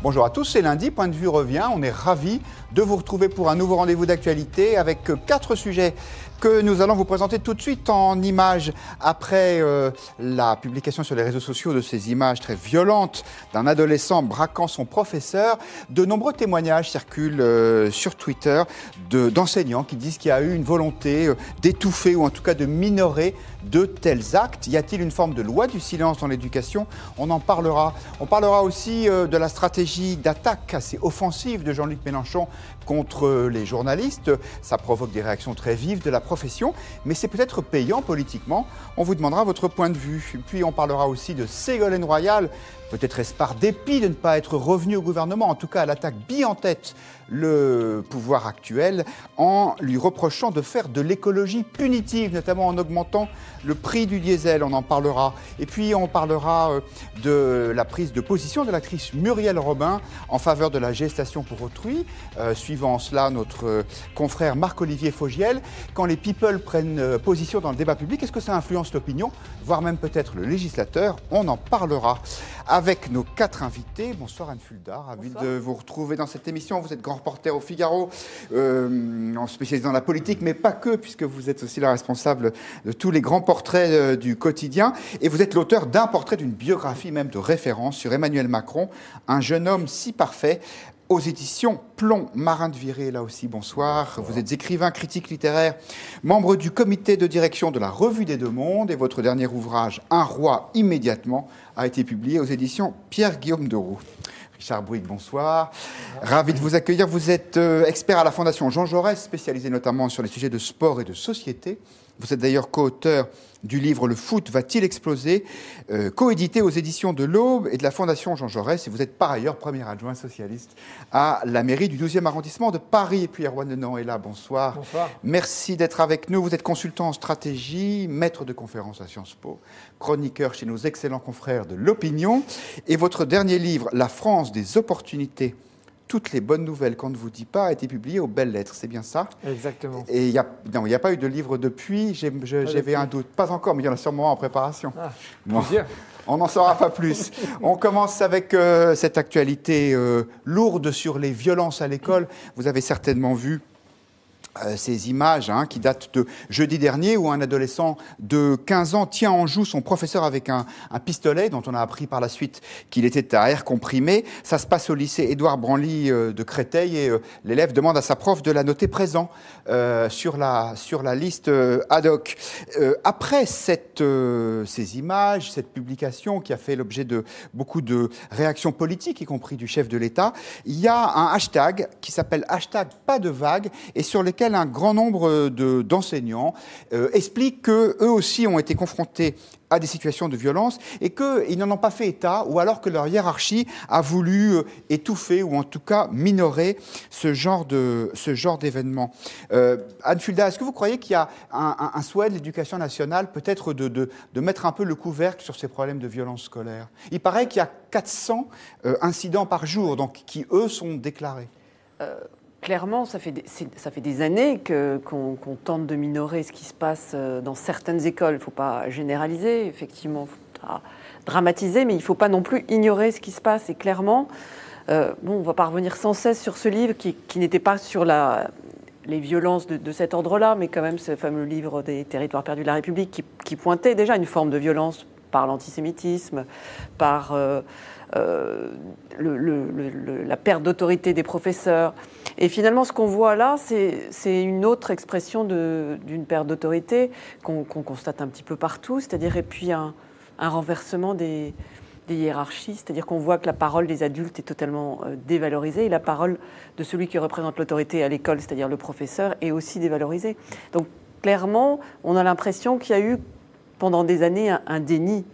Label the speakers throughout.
Speaker 1: Bonjour à tous, c'est lundi, Point de vue revient. On est ravis de vous retrouver pour un nouveau rendez-vous d'actualité avec 4 sujets que nous allons vous présenter tout de suite en images après la publication sur les réseaux sociaux de ces images très violentes d'un adolescent braquant son professeur. De nombreux témoignages circulent sur Twitter d'enseignants qui disent qu'il y a eu une volonté d'étouffer ou en tout cas de minorer de tels actes. Y a-t-il une forme de loi du silence dans l'éducation? On en parlera. On parlera aussi de la stratégie d'attaque assez offensive de Jean-Luc Mélenchon contre les journalistes. Ça provoque des réactions très vives de la profession, mais c'est peut-être payant politiquement. On vous demandera votre point de vue. Puis on parlera aussi de Ségolène Royal. Peut-être est-ce par dépit de ne pas être revenu au gouvernement. En tout cas, elle attaque bien en tête le pouvoir actuel en lui reprochant de faire de l'écologie punitive, notamment en augmentant le prix du diesel. On en parlera. Et puis on parlera de la prise de position de l'actrice Muriel Robin en faveur de la gestation pour autrui. Suivant cela, notre confrère Marc-Olivier Fogiel. Quand les people prennent position dans le débat public, est-ce que ça influence l'opinion, voire même peut-être le législateur? On en parlera avec nos 4 invités. Bonsoir Anne Fulda, ravi de vous retrouver dans cette émission. Vous êtes grand reporter au Figaro, spécialisé dans la politique, mais pas que, puisque vous êtes aussi la responsable de tous les grands portraits du quotidien. Et vous êtes l'auteur d'un portrait, d'une biographie même de référence sur Emmanuel Macron, un jeune homme si parfait, aux éditions Plomb. Marin de Viré, là aussi, bonsoir. Vous êtes écrivain, critique littéraire, membre du comité de direction de la Revue des Deux Mondes, et votre dernier ouvrage, Un roi immédiatement, a été publié aux éditions Pierre-Guillaume Deroux. Richard Bouygues, bonsoir. Ravi de vous accueillir. Vous êtes expert à la Fondation Jean Jaurès, spécialisé notamment sur les sujets de sport et de société. Vous êtes d'ailleurs co-auteur du livre « Le foot va-t-il exploser ?» coédité aux éditions de l'Aube et de la Fondation Jean Jaurès. Et vous êtes par ailleurs premier adjoint socialiste à la mairie du 12e arrondissement de Paris. Et puis Erwan Lenon est là, bonsoir. Bonsoir. Merci d'être avec nous. Vous êtes consultant en stratégie, maître de conférences à Sciences Po, chroniqueur chez nos excellents confrères de l'Opinion. Et votre dernier livre, « La France des opportunités », toutes les bonnes nouvelles qu'on ne vous dit pas, a été publié aux Belles Lettres, c'est bien ça?
Speaker 2: Exactement.
Speaker 1: Et il n'y a pas eu de livre depuis, j'avais un doute. Pas encore, mais il y en a sûrement en préparation.
Speaker 2: Ah,
Speaker 1: bon, on n'en saura pas plus. On commence avec cette actualité lourde sur les violences à l'école. Vous avez certainement vu ces images qui datent de jeudi dernier où un adolescent de 15 ans tient en joue son professeur avec un pistolet dont on a appris par la suite qu'il était à air comprimé. Ça se passe au lycée Édouard Branly de Créteil et l'élève demande à sa prof de la noter présent sur la liste ad hoc. Après ces images, cette publication qui a fait l'objet de beaucoup de réactions politiques, y compris du chef de l'État, il y a un hashtag qui s'appelle #PasDeVague et sur lequel un grand nombre d'enseignants expliquent qu'eux aussi ont été confrontés à des situations de violence et qu'ils n'en ont pas fait état ou alors que leur hiérarchie a voulu étouffer ou en tout cas minorer ce genre d'événements. Anne Fulda, est-ce que vous croyez qu'il y a un souhait de l'éducation nationale peut-être de mettre un peu le couvercle sur ces problèmes de violence scolaire? Il paraît qu'il y a 400 incidents par jour donc, qui, eux, sont déclarés.
Speaker 3: Clairement, ça fait des années qu'on tente de minorer ce qui se passe dans certaines écoles. Il ne faut pas généraliser, effectivement, il faut pas dramatiser, mais il ne faut pas non plus ignorer ce qui se passe. Et clairement, on ne va pas revenir sans cesse sur ce livre qui n'était pas sur les violences de cet ordre-là, mais quand même ce fameux livre des territoires perdus de la République qui pointait déjà une forme de violence par l'antisémitisme, par la perte d'autorité des professeurs. Et finalement, ce qu'on voit là, c'est une autre expression d'une perte d'autorité qu'on constate un petit peu partout, c'est-à-dire et puis un renversement des hiérarchies, c'est-à-dire qu'on voit que la parole des adultes est totalement dévalorisée et la parole de celui qui représente l'autorité à l'école, c'est-à-dire le professeur, est aussi dévalorisée. Donc clairement, on a l'impression qu'il y a eu pendant des années un déni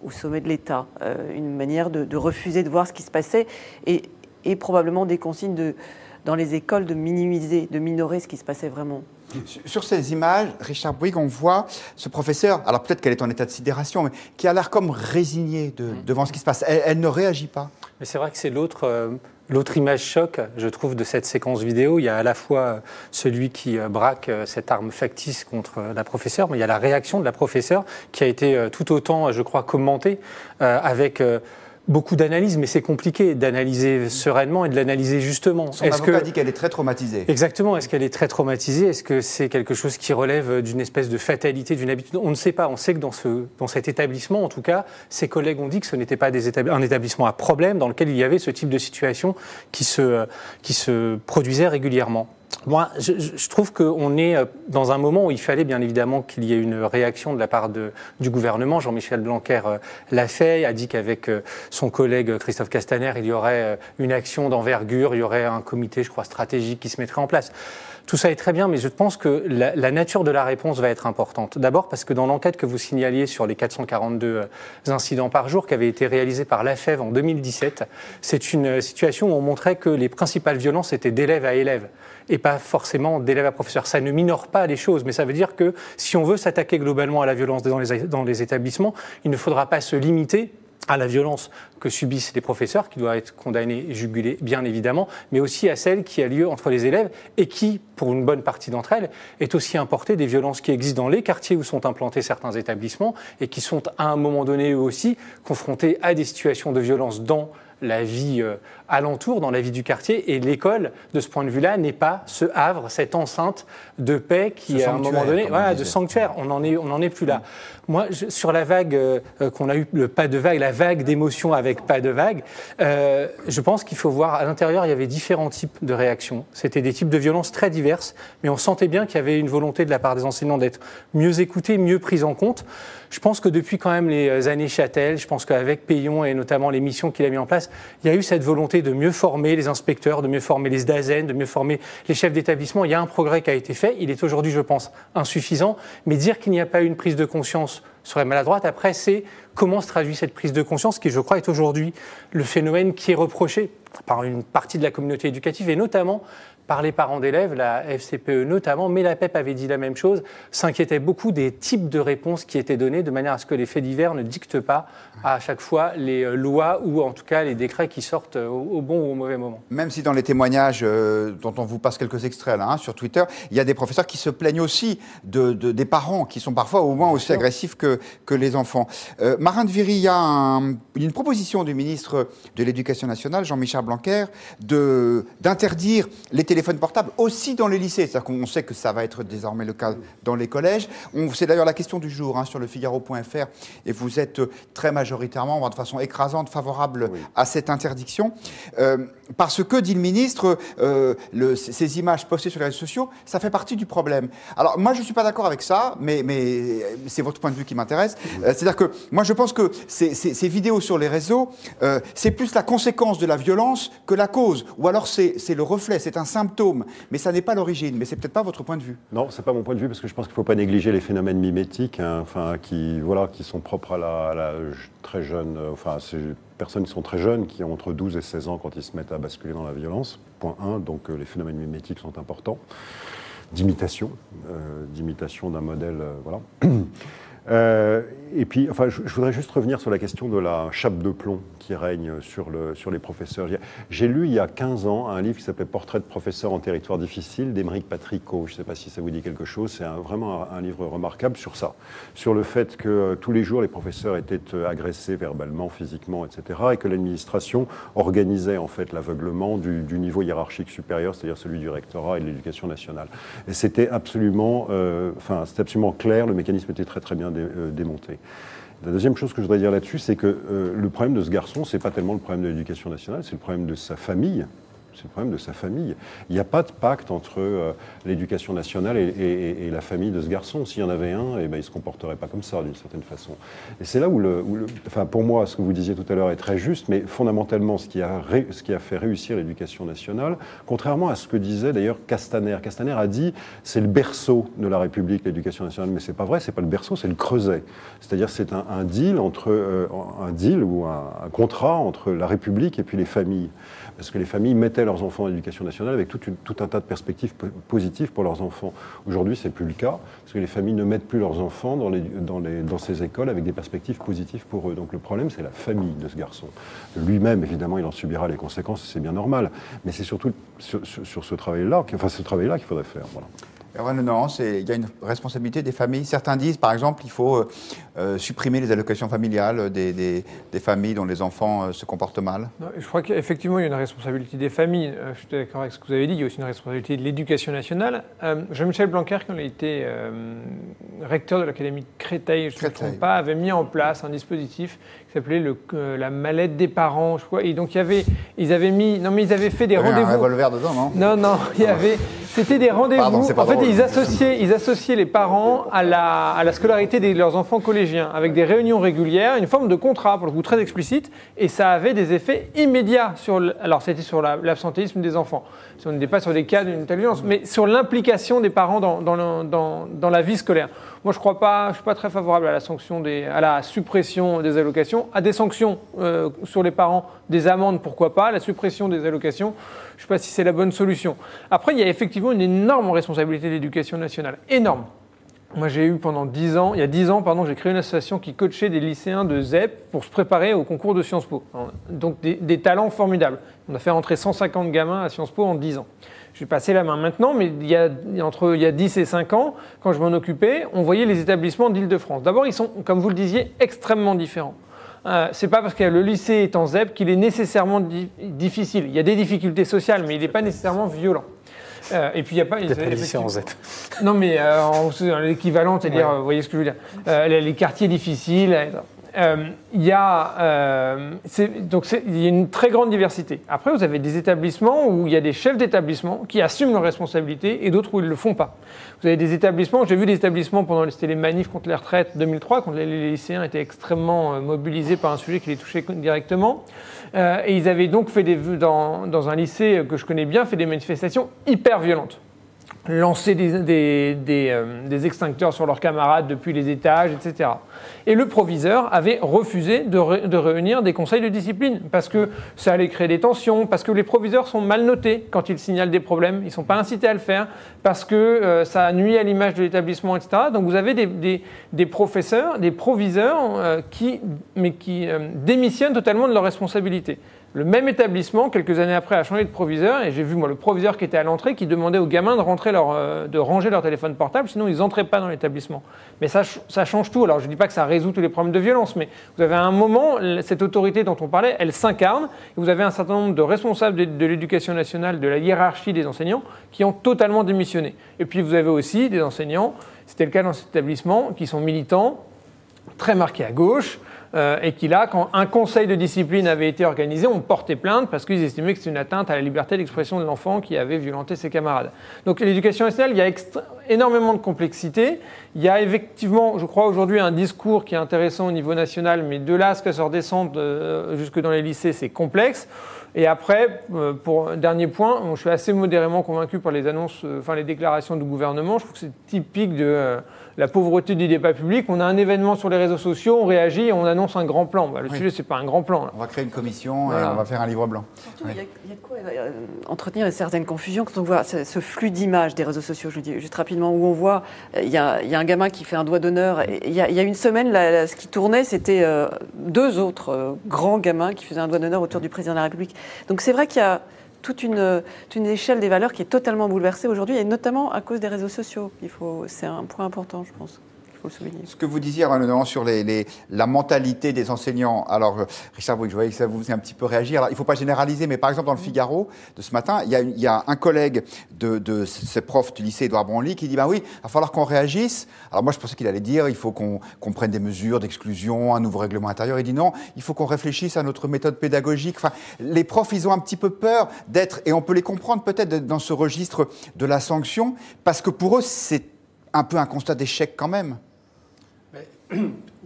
Speaker 3: au sommet de l'État, une manière de refuser de voir ce qui se passait et probablement des consignes dans les écoles de minimiser, de minorer ce qui se passait vraiment.
Speaker 1: Sur ces images, Richard Bouygues, on voit ce professeur, alors peut-être qu'elle est en état de sidération, mais qui a l'air comme résignée devant ce qui se passe. Elle ne réagit pas.
Speaker 2: Mais c'est vrai que c'est l'autre image choc, je trouve, de cette séquence vidéo. Il y a à la fois celui qui braque cette arme factice contre la professeure, mais il y a la réaction de la professeure qui a été tout autant, je crois, commentée avec beaucoup d'analyses, mais c'est compliqué d'analyser sereinement et de l'analyser justement.
Speaker 1: Son avocat dit qu'elle est très traumatisée.
Speaker 2: Exactement. Est-ce qu'elle est très traumatisée? Est-ce que c'est quelque chose qui relève d'une espèce de fatalité, d'une habitude? On ne sait pas. On sait que dans cet établissement, en tout cas, ses collègues ont dit que ce n'était pas un établissement à problème dans lequel il y avait ce type de situation qui se produisait régulièrement. Moi, je trouve qu'on est dans un moment où il fallait bien évidemment qu'il y ait une réaction de la part du gouvernement. Jean-Michel Blanquer l'a fait, a dit qu'avec son collègue Christophe Castaner, il y aurait une action d'envergure, il y aurait un comité, je crois, stratégique qui se mettrait en place. Tout ça est très bien, mais je pense que la nature de la réponse va être importante. D'abord parce que dans l'enquête que vous signaliez sur les 442 incidents par jour qui avait été réalisée par l'AFEV en 2017, c'est une situation où on montrait que les principales violences étaient d'élève à élève et pas forcément d'élève à professeur. Ça ne minore pas les choses, mais ça veut dire que si on veut s'attaquer globalement à la violence dans les établissements, il ne faudra pas se limiter à la violence que subissent les professeurs, qui doivent être condamnés et jugulés, bien évidemment, mais aussi à celle qui a lieu entre les élèves et qui, pour une bonne partie d'entre elles, est aussi importée des violences qui existent dans les quartiers où sont implantés certains établissements et qui sont, à un moment donné, eux aussi, confrontés à des situations de violence dans la vie alentour, dans la vie du quartier. Et l'école, de ce point de vue-là, n'est pas ce havre, cette enceinte de paix qui, à un moment donné, voilà, de sanctuaire. On n'en est plus là. Moi, sur la vague qu'on a eu, le pas de vague, la vague d'émotions avec pas de vague, je pense qu'il faut voir, à l'intérieur, il y avait différents types de réactions. C'était des types de violences très diverses, mais on sentait bien qu'il y avait une volonté de la part des enseignants d'être mieux écoutés, mieux pris en compte. Je pense que depuis quand même les années Châtel, je pense qu'avec Payon et notamment les missions qu'il a mis en place, il y a eu cette volonté de mieux former les inspecteurs, de mieux former les SDAZEN, de mieux former les chefs d'établissement. Il y a un progrès qui a été fait. Il est aujourd'hui, je pense, insuffisant. Mais dire qu'il n'y a pas eu une prise de conscience serait maladroite. Après, c'est comment se traduit cette prise de conscience qui, je crois, est aujourd'hui le phénomène qui est reproché par une partie de la communauté éducative et notamment par les parents d'élèves, la FCPE notamment, mais la PEP avait dit la même chose, s'inquiétait beaucoup des types de réponses qui étaient données de manière à ce que les faits divers ne dictent pas à chaque fois les lois ou en tout cas les décrets qui sortent au bon ou au mauvais moment.
Speaker 1: Même si dans les témoignages dont on vous passe quelques extraits là, sur Twitter, il y a des professeurs qui se plaignent aussi des parents qui sont parfois au moins aussi agressifs que les enfants. Marin de Viry, il y a une proposition du ministre de l'Éducation nationale, Jean-Michel Blanquer, d'interdire les téléphones portables aussi dans les lycées. C'est-à-dire qu'on sait que ça va être désormais le cas dans les collèges. C'est d'ailleurs la question du jour sur le Figaro.fr et vous êtes très majoritairement, de façon écrasante, favorable à cette interdiction. Parce que, dit le ministre, ces images postées sur les réseaux sociaux, ça fait partie du problème. Alors moi, je ne suis pas d'accord avec ça, mais c'est votre point de vue qui m'intéresse. C'est-à-dire que moi, je pense que ces vidéos sur les réseaux, c'est plus la conséquence de la violence que la cause. Ou alors c'est le reflet, c'est un symptôme, mais ça n'est pas l'origine. Mais c'est peut-être pas votre point de vue.
Speaker 4: Non, c'est pas mon point de vue parce que je pense qu'il ne faut pas négliger les phénomènes mimétiques, qui sont propres à la très jeune. Ces personnes qui sont très jeunes, qui ont entre 12 et 16 ans quand ils se mettent à basculer dans la violence. Point 1, donc les phénomènes mimétiques sont importants. D'imitation d'un modèle, et puis, je voudrais juste revenir sur la question de la chape de plomb qui règne sur les professeurs. J'ai lu il y a 15 ans un livre qui s'appelait « Portrait de professeur en territoire difficile » d'Émeric Patricot. Je ne sais pas si ça vous dit quelque chose. C'est vraiment un livre remarquable sur ça, sur le fait que tous les jours les professeurs étaient agressés verbalement, physiquement, etc. et que l'administration organisait en fait l'aveuglement du niveau hiérarchique supérieur, c'est-à-dire celui du rectorat et de l'éducation nationale. Et c'était absolument clair, le mécanisme était très très bien démonté. La deuxième chose que je voudrais dire là-dessus, c'est que le problème de ce garçon, c'est pas tellement le problème de l'éducation nationale, c'est le problème de sa famille. C'est le problème de sa famille. Il n'y a pas de pacte entre l'éducation nationale et la famille de ce garçon. S'il y en avait un, il ne se comporterait pas comme ça, d'une certaine façon. Et c'est là où, pour moi, ce que vous disiez tout à l'heure est très juste, mais fondamentalement, ce qui a fait réussir l'éducation nationale, contrairement à ce que disait d'ailleurs Castaner. Castaner a dit c'est le berceau de la République, l'éducation nationale, mais c'est pas vrai, c'est pas le berceau, c'est le creuset. C'est-à-dire c'est un deal ou un contrat entre la République et puis les familles. Parce que les familles mettaient leurs enfants à l'éducation nationale avec tout un tas de perspectives positives pour leurs enfants. Aujourd'hui, c'est plus le cas, parce que les familles ne mettent plus leurs enfants dans ces écoles avec des perspectives positives pour eux. Donc le problème, c'est la famille de ce garçon. Lui-même, évidemment, il en subira les conséquences, c'est bien normal. Mais c'est surtout sur ce travail-là qu'il faudrait faire. Voilà.
Speaker 1: Non, il y a une responsabilité des familles. Certains disent, par exemple, il faut supprimer les allocations familiales des familles dont les enfants se comportent mal?
Speaker 5: Non, je crois qu'effectivement, il y a une responsabilité des familles. Je suis d'accord avec ce que vous avez dit. Il y a aussi une responsabilité de l'éducation nationale. Jean-Michel Blanquer, quand il a été recteur de l'Académie de Créteil, je ne me trompe pas, avait mis en place un dispositif qui s'appelait la mallette des parents, je crois. Et donc, ils avaient fait des rendez-vous.
Speaker 1: Un revolver dedans, non?
Speaker 5: Non, c'était des rendez-vous.
Speaker 1: Pardon, c'est pas
Speaker 5: en fait,
Speaker 1: drôle.
Speaker 5: ils associaient les parents à la scolarité de leurs enfants collégiens, avec des réunions régulières, une forme de contrat, pour le coup très explicite, et ça avait des effets immédiats alors c'était sur l'absentéisme des enfants. On n'était pas sur des cas d'une telle violence, mais sur l'implication des parents dans la vie scolaire. Moi, je suis pas très favorable à la suppression des allocations, à des sanctions sur les parents, des amendes, pourquoi pas, la suppression des allocations, je ne sais pas si c'est la bonne solution. Après, il y a effectivement une énorme responsabilité de l'éducation nationale, énorme. Moi, j'ai eu pendant 10 ans, j'ai créé une association qui coachait des lycéens de ZEP pour se préparer au concours de Sciences Po. Donc, des talents formidables. On a fait rentrer 150 gamins à Sciences Po en 10 ans. Je vais passer la main maintenant, mais il y a 10 et 5 ans, quand je m'en occupais, on voyait les établissements d'Île-de-France. D'abord, ils sont, comme vous le disiez, extrêmement différents. C'est pas parce que le lycée est en ZEP qu'il est nécessairement difficile. Il y a des difficultés sociales, mais il n'est pas nécessairement violent. Et puis il n'y a pas
Speaker 2: les lycées en ZEP.
Speaker 5: Non, mais l'équivalent, c'est-à-dire, vous voyez ce que je veux dire, les quartiers difficiles. Il y a une très grande diversité. Après, vous avez des établissements où il y a des chefs d'établissement qui assument leurs responsabilités et d'autres où ils ne le font pas. Vous avez des établissements, j'ai vu des établissements pendant les manifs contre les retraites 2003, quand les lycéens étaient extrêmement mobilisés par un sujet qui les touchait directement. Et ils avaient donc fait dans un lycée que je connais bien, fait des manifestations hyper violentes. Lancer des extincteurs sur leurs camarades depuis les étages, etc. Et le proviseur avait refusé de réunir des conseils de discipline parce que ça allait créer des tensions, parce que les proviseurs sont mal notés quand ils signalent des problèmes, ils ne sont pas incités à le faire, parce que ça nuit à l'image de l'établissement, etc. Donc vous avez des professeurs, des proviseurs qui démissionnent totalement de leurs responsabilités. Le même établissement, quelques années après, a changé de proviseur, et j'ai vu le proviseur qui était à l'entrée qui demandait aux gamins de ranger leur téléphone portable, sinon ils n'entraient pas dans l'établissement. Mais ça change tout. Alors je ne dis pas que ça résout tous les problèmes de violence, mais vous avez à un moment, cette autorité dont on parlait, elle s'incarne, et vous avez un certain nombre de responsables de l'éducation nationale, de la hiérarchie des enseignants, qui ont totalement démissionné. Et puis vous avez aussi des enseignants, c'était le cas dans cet établissement, qui sont militants, très marqués à gauche, et qui là, quand un conseil de discipline avait été organisé, ont porté plainte parce qu'ils estimaient que c'était une atteinte à la liberté d'expression de l'enfant qui avait violenté ses camarades. Donc l'éducation nationale, il y a énormément de complexité. Il y a effectivement, je crois aujourd'hui, un discours qui est intéressant au niveau national, mais de là à ce que ça redescende jusque dans les lycées, c'est complexe. Et après, pour dernier point, je suis assez modérément convaincu par les annonces, les déclarations du gouvernement. Je trouve que c'est typique de la pauvreté du débat public. On a un événement sur les réseaux sociaux, on réagit et on annonce un grand plan. Le sujet, c'est pas un grand plan. Là.
Speaker 1: On va créer une commission et on va faire un livre blanc.
Speaker 3: Surtout, il y a de quoi entretenir certaines confusions quand on voit ce flux d'images des réseaux sociaux, je le dis juste rapidement, où on voit, il y a un gamin qui fait un doigt d'honneur. Il y a une semaine, ce qui tournait, c'était 2 autres grands gamins qui faisaient un doigt d'honneur autour du président de la République. Donc c'est vrai qu'il y a toute une échelle des valeurs qui est totalement bouleversée aujourd'hui, et notamment à cause des réseaux sociaux. C'est un point important, je pense. faut le souligner. Ce
Speaker 1: que vous disiez notamment sur la mentalité des enseignants. Alors, Richard Bouygues, je voyais que ça vous faisait un petit peu réagir. Alors, il ne faut pas généraliser, mais par exemple, dans le Figaro de ce matin, il y a un collègue de ces profs du lycée Édouard Branly qui dit oui, il va falloir qu'on réagisse. Alors, moi, je pensais qu'il allait dire il faut qu'on prenne des mesures d'exclusion, un nouveau règlement intérieur. Il dit non, il faut qu'on réfléchisse à notre méthode pédagogique. Enfin, les profs, ils ont un petit peu peur d'être, et on peut les comprendre peut-être, dans ce registre de la sanction, parce que pour eux, c'est un peu un constat d'échec quand même.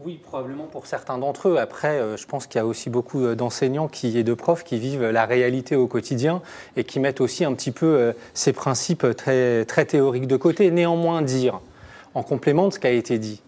Speaker 2: Oui, probablement pour certains d'entre eux. Après, je pense qu'il y a aussi beaucoup d'enseignants et de profs qui vivent la réalité au quotidien et qui mettent aussi un petit peu ces principes très, très théoriques de côté. Néanmoins, dire, en complément de ce qui a été dit,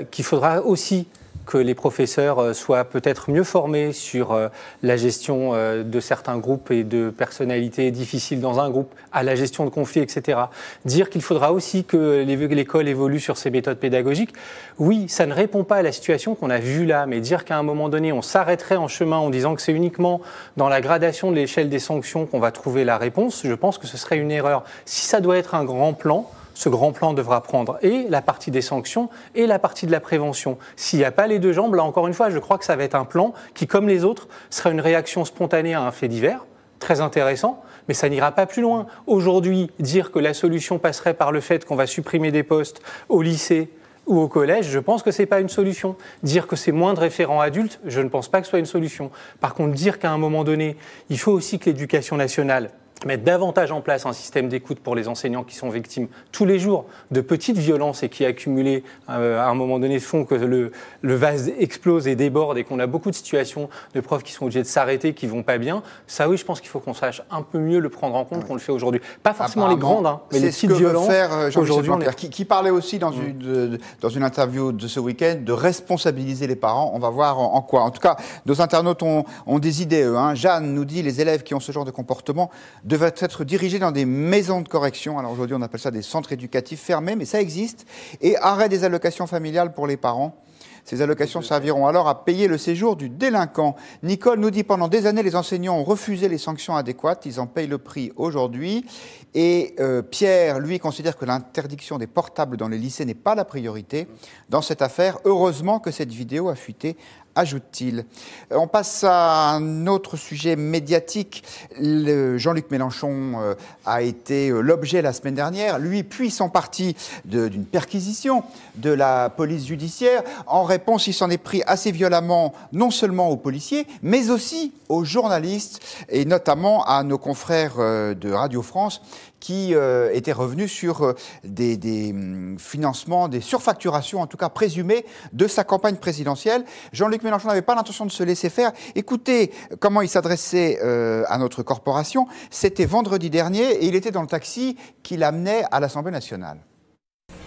Speaker 2: qu'il faudra aussi que les professeurs soient peut-être mieux formés sur la gestion de certains groupes et de personnalités difficiles dans un groupe, à la gestion de conflits, etc. Dire qu'il faudra aussi que l'école évolue sur ses méthodes pédagogiques. Oui, ça ne répond pas à la situation qu'on a vue là, mais dire qu'à un moment donné, on s'arrêterait en chemin en disant que c'est uniquement dans la gradation de l'échelle des sanctions qu'on va trouver la réponse, je pense que ce serait une erreur. Si ça doit être un grand plan, ce grand plan devra prendre et la partie des sanctions et la partie de la prévention. S'il n'y a pas les deux jambes, là encore une fois, je crois que ça va être un plan qui, comme les autres, sera une réaction spontanée à un fait divers, très intéressant, mais ça n'ira pas plus loin. Aujourd'hui, dire que la solution passerait par le fait qu'on va supprimer des postes au lycée ou au collège, je pense que ce n'est pas une solution. Dire que c'est moins de référents adultes, je ne pense pas que ce soit une solution. Par contre, dire qu'à un moment donné, il faut aussi que l'éducation nationale mettre davantage en place un système d'écoute pour les enseignants qui sont victimes tous les jours de petites violences et qui, accumulées à un moment donné, font que le vase explose et déborde et qu'on a beaucoup de situations de profs qui sont obligés de s'arrêter, qui vont pas bien. Ça, oui, je pense qu'il faut qu'on sache un peu mieux le prendre en compte qu'on le fait aujourd'hui. Pas forcément les grandes, mais les petites violences.
Speaker 1: C'est ce que veut faire
Speaker 2: aujourd'hui,
Speaker 1: qui parlait aussi dans une interview de ce week-end de responsabiliser les parents. On va voir en quoi. En tout cas, nos internautes ont des idées, eux. Jeanne nous dit les élèves qui ont ce genre de comportement devaient être dirigés dans des maisons de correction. Alors aujourd'hui, on appelle ça des centres éducatifs fermés, mais ça existe. Et arrêt des allocations familiales pour les parents. Ces allocations serviront alors à payer le séjour du délinquant. Nicole nous dit pendant des années, les enseignants ont refusé les sanctions adéquates. Ils en payent le prix aujourd'hui. Et Pierre, lui, considère que l'interdiction des portables dans les lycées n'est pas la priorité dans cette affaire. Heureusement que cette vidéo a fuité, ajoute-t-il. On passe à un autre sujet médiatique. Jean-Luc Mélenchon a été l'objet la semaine dernière, lui puis son parti, d'une perquisition de la police judiciaire. En réponse, il s'en est pris assez violemment, non seulement aux policiers, mais aussi aux journalistes, et notamment à nos confrères de Radio France, qui étaient revenus sur des financements, des surfacturations, en tout cas présumées, de sa campagne présidentielle. Jean-Luc Mélenchon n'avait pas l'intention de se laisser faire. Écoutez comment il s'adressait à notre corporation. C'était vendredi dernier et il était dans le taxi qui l'amenait à l'Assemblée nationale.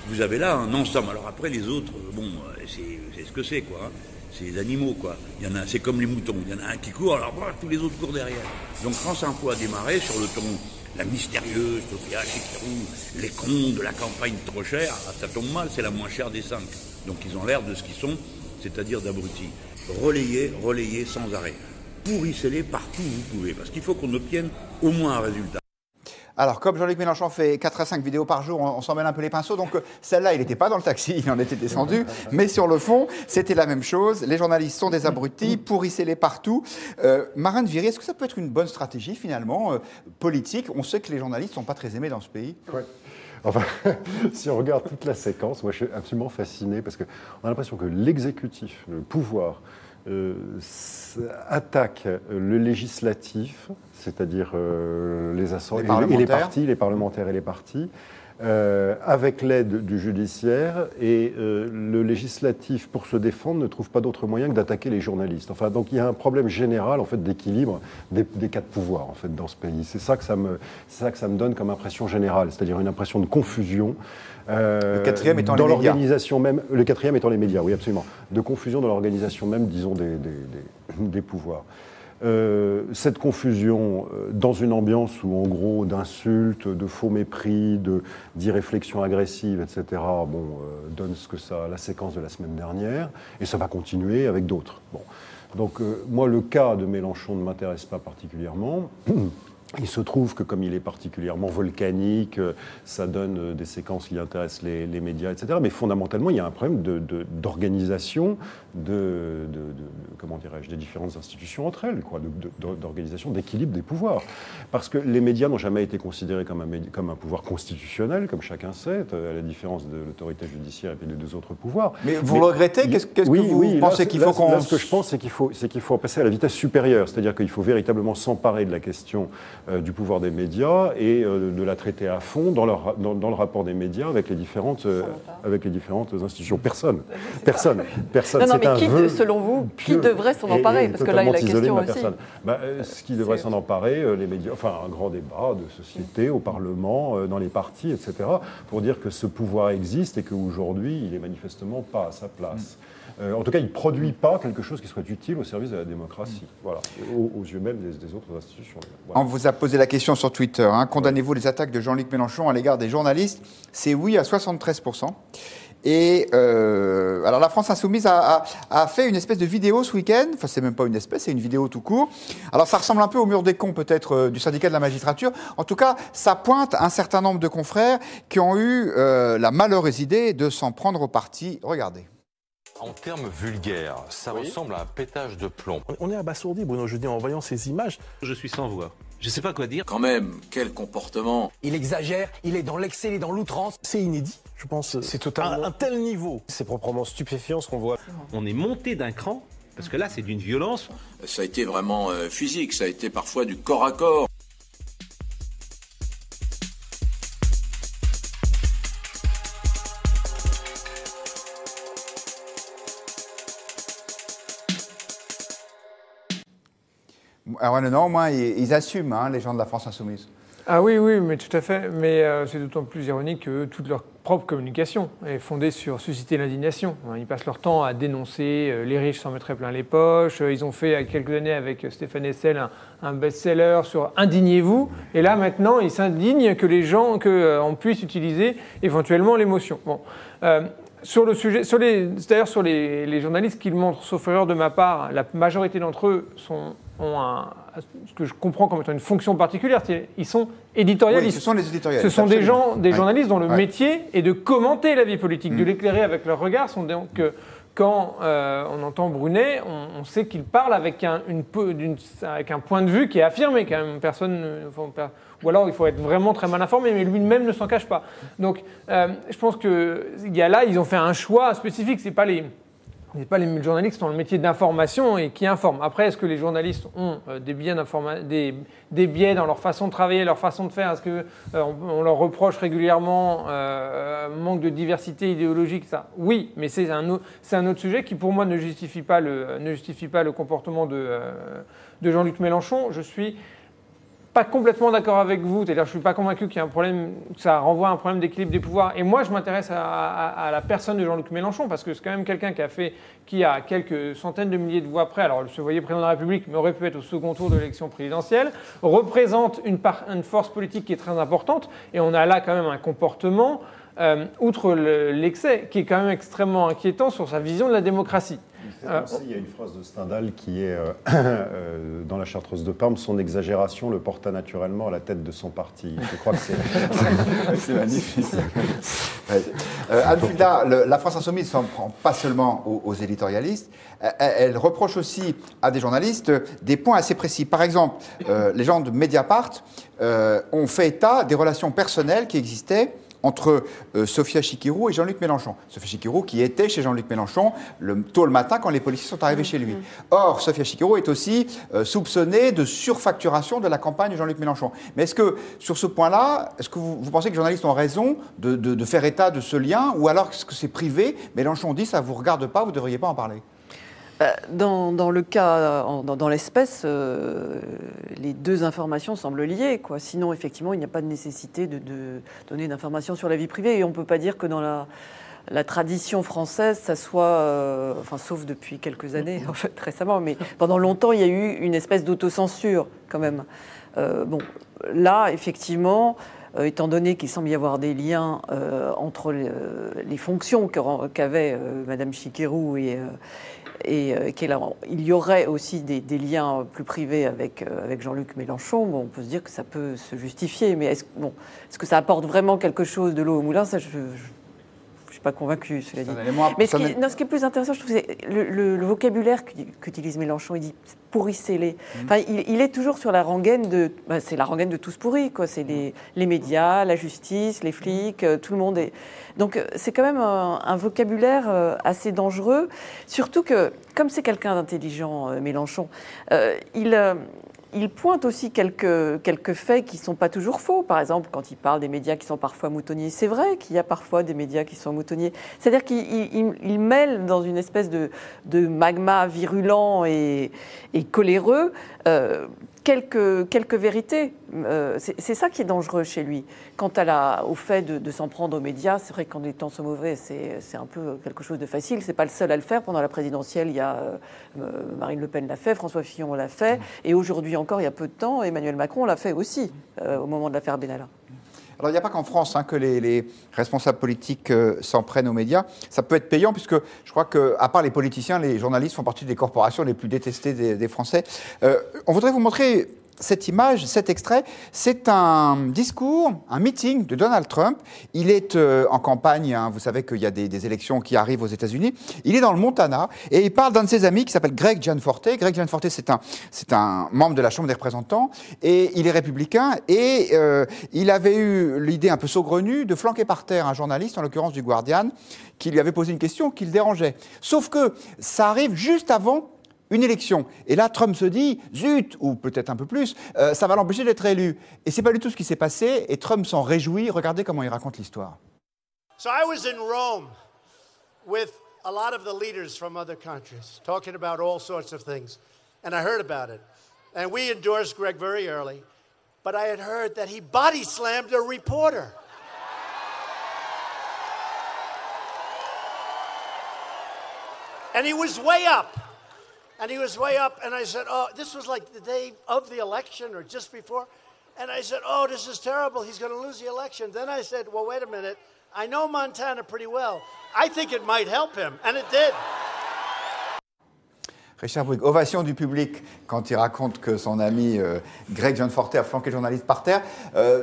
Speaker 6: Vous avez là un ensemble. Alors après, les autres, bon, c'est ce que c'est, quoi. Hein. C'est les animaux, quoi. Il y en a, c'est comme les moutons. Il y en a un qui court, alors tous les autres courent derrière. Donc France Info a démarré sur le ton la mystérieuse, Sophia Chikirou, les cons de la campagne trop chère. Ça tombe mal, c'est la moins chère des 5. Donc ils ont l'air de ce qu'ils sont, c'est-à-dire d'abrutis. Relayez sans arrêt. Pourrissez-les partout où vous pouvez, parce qu'il faut qu'on obtienne au moins un résultat.
Speaker 1: Alors, comme Jean-Luc Mélenchon fait 4 à 5 vidéos par jour, on s'en mêle un peu les pinceaux. Donc, celle-là, il n'était pas dans le taxi, il en était descendu. Mais sur le fond, c'était la même chose. Les journalistes sont des abrutis, pourrissez-les partout. Marine Viry, est-ce que ça peut être une bonne stratégie, finalement, politique? On sait que les journalistes ne sont pas très aimés dans ce pays.
Speaker 4: Ouais. Enfin, si on regarde toute la séquence, moi, je suis absolument fasciné parce qu'on a l'impression que l'exécutif, le pouvoir, attaque le législatif, c'est-à-dire les partis, les parlementaires et les partis, avec l'aide du judiciaire, et le législatif, pour se défendre, ne trouve pas d'autre moyen que d'attaquer les journalistes. Enfin, donc il y a un problème général en fait, d'équilibre des quatre pouvoirs en fait, dans ce pays. C'est ça que ça me donne comme impression générale, c'est-à-dire une impression de confusion.
Speaker 1: Le quatrième étant
Speaker 4: dans
Speaker 1: les médias.
Speaker 4: l'organisation même, le quatrième étant les médias, oui, absolument. De confusion dans l'organisation même, disons, des pouvoirs. Cette confusion dans une ambiance où, en gros, d'insultes, de faux mépris, d'irréflexion agressive, etc., donne ce que ça, la séquence de la semaine dernière, et ça va continuer avec d'autres. Bon. Donc, moi, le cas de Mélenchon ne m'intéresse pas particulièrement. Il se trouve que comme il est particulièrement volcanique, ça donne des séquences qui intéressent les médias, etc. Mais fondamentalement, il y a un problème d'organisation comment dirais-je, des différentes institutions entre elles, quoi, d'organisation, d'équilibre des pouvoirs. Parce que les médias n'ont jamais été considérés comme un pouvoir constitutionnel, comme chacun sait, à la différence de l'autorité judiciaire et puis des deux autres pouvoirs.
Speaker 1: Mais vous le regrettez? Qu'est-ce que vous pensez qu'il faut qu'on...
Speaker 4: Là, ce que je pense, c'est qu'il faut passer à la vitesse supérieure. C'est-à-dire qu'il faut véritablement s'emparer de la question du pouvoir des médias et de la traiter à fond dans le rapport des médias avec les différentes institutions. Personne.
Speaker 3: Non, mais qui, selon vous, qui devrait s'en emparer? Parce que là, il y a la question aussi.
Speaker 4: Ce qui devrait s'en emparer, les médias, enfin un grand débat de société, au Parlement, dans les partis, etc., pour dire que ce pouvoir existe et qu'aujourd'hui, il n'est manifestement pas à sa place. En tout cas, il ne produit pas quelque chose qui soit utile au service de la démocratie, voilà, aux yeux même des autres institutions. Voilà.
Speaker 1: On vous a posé la question sur Twitter. Condamnez-vous les attaques de Jean-Luc Mélenchon à l'égard des journalistes? C'est oui à 73%. Et alors la France Insoumise a fait une espèce de vidéo ce week-end. Enfin, c'est même pas une espèce, c'est une vidéo tout court. Alors ça ressemble un peu au mur des cons peut-être du syndicat de la magistrature. En tout cas, ça pointe un certain nombre de confrères qui ont eu la malheureuse idée de s'en prendre au parti. Regardez.
Speaker 7: En termes vulgaires, ça ressemble à un pétage de plomb.
Speaker 8: On est abasourdi, Bruno Jeudi, en voyant ces images.
Speaker 9: Je suis sans voix. Je sais pas quoi dire.
Speaker 10: Quand même, quel comportement.
Speaker 11: Il exagère, il est dans l'excès, il est dans l'outrance.
Speaker 8: C'est inédit, je pense.
Speaker 11: C'est totalement...
Speaker 8: À un tel niveau.
Speaker 11: C'est proprement stupéfiant ce qu'on voit.
Speaker 9: On est monté d'un cran, parce que là, c'est d'une violence.
Speaker 10: Ça a été vraiment physique, ça a été parfois du corps à corps.
Speaker 1: Alors non, au moins, ils assument, hein, les gens de la France Insoumise.
Speaker 5: Ah oui, oui, mais tout à fait. Mais c'est d'autant plus ironique que toute leur propre communication est fondée sur susciter l'indignation. Ils passent leur temps à dénoncer les riches s'en mettraient plein les poches. Ils ont fait, il y a quelques années, avec Stéphane Hessel, un best-seller sur « Indignez-vous ». Et là, maintenant, ils s'indignent que les gens, qu'on puisse utiliser éventuellement l'émotion. Bon. Sur le sujet, d'ailleurs sur les journalistes qu'ils montrent, sauf erreur de ma part, la majorité d'entre eux ont ce que je comprends comme étant une fonction particulière, ils sont éditorialistes.
Speaker 1: Oui, ce sont les éditorialistes.
Speaker 5: Ce sont des journalistes dont le
Speaker 1: Ouais.
Speaker 5: métier est de commenter la vie politique, de l'éclairer avec leur regard. Donc, quand on entend Brunet, on sait qu'il parle avec un point de vue qui est affirmé, quand même. Ou alors il faut être vraiment très mal informé, mais lui-même ne s'en cache pas. Donc je pense ils ont fait un choix spécifique. C'est pas les journalistes qui ont le métier d'information et qui informent. Après, est-ce que les journalistes ont des biais dans leur façon de travailler, leur façon de faire? Est-ce qu'on leur reproche régulièrement manque de diversité idéologique? Ça, oui, mais c'est un autre sujet qui, pour moi, ne justifie pas le comportement de Jean-Luc Mélenchon. Je suis pas complètement d'accord avec vous, c'est-à-dire je ne suis pas convaincu qu'il y a un problème, que ça renvoie à un problème d'équilibre des pouvoirs. Et moi, je m'intéresse à la personne de Jean-Luc Mélenchon, parce que c'est quand même quelqu'un qui a quelques centaines de milliers de voix près, alors il se voyait président de la République, mais aurait pu être au second tour de l'élection présidentielle, représente une force politique qui est très importante, et on a là quand même un comportement, outre l'excès, qui est quand même extrêmement inquiétant sur sa vision de la démocratie.
Speaker 4: Il y a une phrase de Stendhal qui est dans la Chartreuse de Parme, son exagération le porta naturellement à la tête de son parti. Je crois que c'est
Speaker 1: magnifique. Ouais. Anne Fulda, la France Insoumise ne s'en prend pas seulement aux éditorialistes, elle reproche aussi à des journalistes des points assez précis. Par exemple, les gens de Mediapart ont fait état des relations personnelles qui existaient entre Sophia Chikirou et Jean-Luc Mélenchon. Sophia Chikirou qui était chez Jean-Luc Mélenchon tôt le matin quand les policiers sont arrivés chez lui. Or, Sophia Chikirou est aussi soupçonnée de surfacturation de la campagne de Jean-Luc Mélenchon. Mais est-ce que, sur ce point-là, est-ce que vous pensez que les journalistes ont raison de faire état de ce lien, ou alors est-ce que c'est privé? Mélenchon dit ça ne vous regarde pas, vous ne devriez pas en parler.
Speaker 3: Dans le cas, dans l'espèce, les deux informations semblent liées, quoi. Sinon, effectivement, il n'y a pas de nécessité de donner d'informations sur la vie privée. Et on ne peut pas dire que dans la tradition française, ça soit, sauf depuis quelques années, en fait, récemment, mais pendant longtemps, il y a eu une espèce d'autocensure, quand même. Là, effectivement, étant donné qu'il semble y avoir des liens entre les fonctions qu'avait Madame Chikirou et il y aurait aussi des liens plus privés avec Jean-Luc Mélenchon. Bon, on peut se dire que ça peut se justifier, mais est-ce que ça apporte vraiment quelque chose de l'eau au moulin? Ça, je ne suis pas convaincue, cela dit. Mais ce qui est plus intéressant, je trouve, c'est le vocabulaire qu'utilise Mélenchon. Il dit « pourrissez-les ». Enfin, il est toujours sur la rengaine de... c'est la rengaine de tous pourris, quoi. C'est les médias, la justice, les flics, tout le monde est... Donc c'est quand même un vocabulaire assez dangereux, surtout que, comme c'est quelqu'un d'intelligent, Mélenchon, il pointe aussi quelques faits qui ne sont pas toujours faux. Par exemple, quand il parle des médias qui sont parfois moutonniers, c'est vrai qu'il y a parfois des médias qui sont moutonniers. C'est-à-dire qu'il mêle dans une espèce de magma virulent et coléreux quelques vérités. C'est ça qui est dangereux chez lui. Quant au fait de s'en prendre aux médias, c'est vrai que quand les temps sont mauvais, c'est un peu quelque chose de facile. C'est pas le seul à le faire. Pendant la présidentielle, il y a Marine Le Pen l'a fait, François Fillon l'a fait, et aujourd'hui encore, il y a peu de temps, Emmanuel Macron l'a fait aussi, au moment de l'affaire Benalla.
Speaker 1: Alors, il n'y a pas qu'en France que les responsables politiques s'en prennent aux médias. Ça peut être payant, puisque je crois qu'à part les politiciens, les journalistes font partie des corporations les plus détestées des Français. On voudrait vous montrer cette image, cet extrait. C'est un discours, un meeting de Donald Trump. Il est en campagne, vous savez qu'il y a des élections qui arrivent aux États-Unis. Il est dans le Montana et il parle d'un de ses amis qui s'appelle Greg Gianforte. Greg Gianforte, c'est un membre de la Chambre des représentants et il est républicain. Et il avait eu l'idée un peu saugrenue de flanquer par terre un journaliste, en l'occurrence du Guardian, qui lui avait posé une question qui le dérangeait. Sauf que ça arrive juste avant une élection. Et là, Trump se dit, zut, ou peut-être un peu plus, ça va l'empêcher d'être élu. Et c'est pas du tout ce qui s'est passé, et Trump s'en réjouit. Regardez comment il raconte l'histoire.
Speaker 12: So I was in Rome with a lot of the leaders from other countries, talking about all sorts of things. And I heard about it. And we endorsed Greg very early. But I had heard that he body slammed a reporter. And he was way up. And he was way up, and I said, oh, this was like the day of the election or just before. And I said, oh, this is terrible. He's going to lose the election. Then I said, well, wait a minute. I know Montana pretty well. I think it might help him. And it did.
Speaker 1: Richard Bouygues, ovation du public quand il raconte que son ami Greg Gianforte a flanqué le journaliste par terre.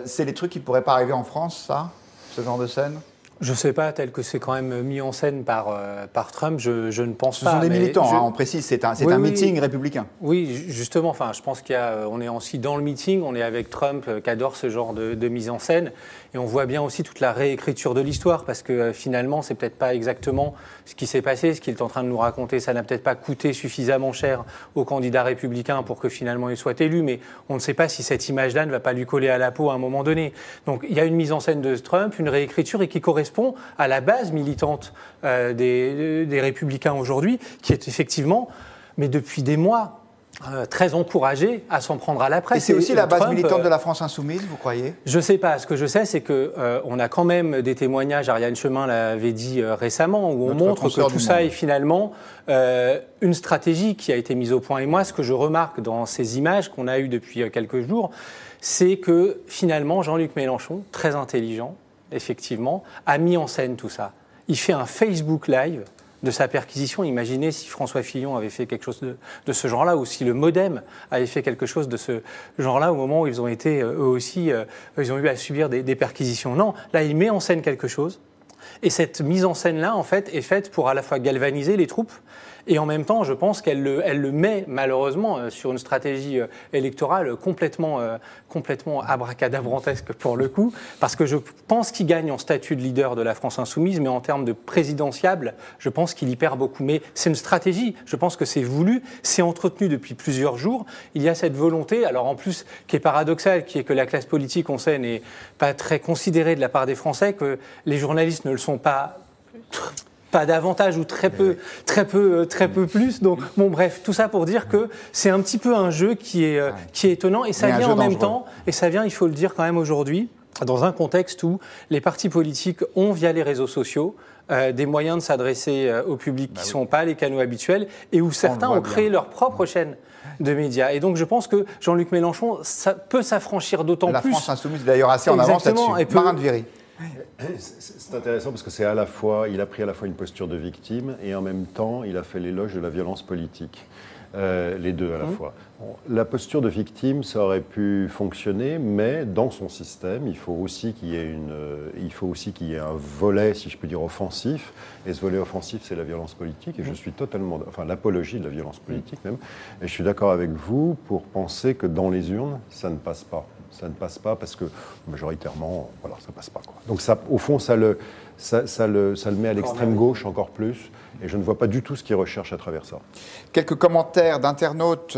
Speaker 1: C'est des trucs qui ne pourraient pas arriver en France, ça, ce genre de scène?
Speaker 2: Je ne sais pas, tel que c'est quand même mis en scène par Trump, je ne pense pas.
Speaker 1: Ce sont des militants, on précise, c'est un meeting républicain.
Speaker 2: Oui, justement, enfin, je pense on est aussi dans le meeting, on est avec Trump qui adore ce genre de mise en scène, et on voit bien aussi toute la réécriture de l'histoire, parce que finalement, c'est peut-être pas exactement ce qui s'est passé, ce qu'il est en train de nous raconter, ça n'a peut-être pas coûté suffisamment cher au candidat républicain pour que finalement il soit élu, mais on ne sait pas si cette image-là ne va pas lui coller à la peau à un moment donné. Donc il y a une mise en scène de Trump, une réécriture, et qui correspond à la base militante des républicains aujourd'hui, qui est effectivement, mais depuis des mois, très encouragée à s'en prendre à la presse.
Speaker 1: Et c'est aussi la base militante de la France insoumise, vous croyez?
Speaker 2: Je ne sais pas. Ce que je sais, c'est qu'on a quand même des témoignages, Ariane Chemin l'avait dit récemment, où on montre que tout ça est finalement une stratégie qui a été mise au point. Et moi, ce que je remarque dans ces images qu'on a eues depuis quelques jours, c'est que finalement, Jean-Luc Mélenchon, très intelligent, effectivement, a mis en scène tout ça. Il fait un Facebook Live de sa perquisition. Imaginez si François Fillon avait fait quelque chose de ce genre-là, ou si le Modem avait fait quelque chose de ce genre-là au moment où ils ont été, eux aussi, ils ont eu à subir des perquisitions. Non, là, il met en scène quelque chose. Et cette mise en scène-là, en fait, est faite pour à la fois galvaniser les troupes, et en même temps, je pense qu'elle le met malheureusement sur une stratégie électorale complètement abracadabrantesque pour le coup, parce que je pense qu'il gagne en statut de leader de la France insoumise, mais en termes de présidentiable, je pense qu'il y perd beaucoup. Mais c'est une stratégie, je pense que c'est voulu, c'est entretenu depuis plusieurs jours. Il y a cette volonté, alors en plus, qui est paradoxale, qui est que la classe politique, on sait, n'est pas très considérée de la part des Français, que les journalistes ne le sont pas davantage ou très peu plus. Donc, bon, bref, tout ça pour dire que c'est un petit peu un jeu qui est étonnant, et ça vient en même temps, et ça vient, il faut le dire quand même aujourd'hui, dans un contexte où les partis politiques ont, via les réseaux sociaux, des moyens de s'adresser au public qui ne sont pas les canaux habituels, et où certains ont créé leur propre chaîne de médias. Et donc, je pense que Jean-Luc Mélenchon peut s'affranchir d'autant plus.
Speaker 1: La France insoumise, d'ailleurs, assez en avance là-dessus. Marin de Viry.
Speaker 4: C'est intéressant parce que c'est à la fois, il a pris à la fois une posture de victime et en même temps, il a fait l'éloge de la violence politique. Les deux à la fois. Bon, la posture de victime, ça aurait pu fonctionner, mais dans son système, il faut aussi qu'il y ait un volet, si je peux dire, offensif. Et ce volet offensif, c'est la violence politique. Et je suis totalement, enfin, l'apologie de la violence politique même. Et je suis d'accord avec vous pour penser que dans les urnes, ça ne passe pas. Ça ne passe pas parce que majoritairement, voilà, ça passe pas, quoi. Donc ça, au fond, ça le met à l'extrême gauche encore plus. Et je ne vois pas du tout ce qu'il recherche à travers ça.
Speaker 1: Quelques commentaires d'internautes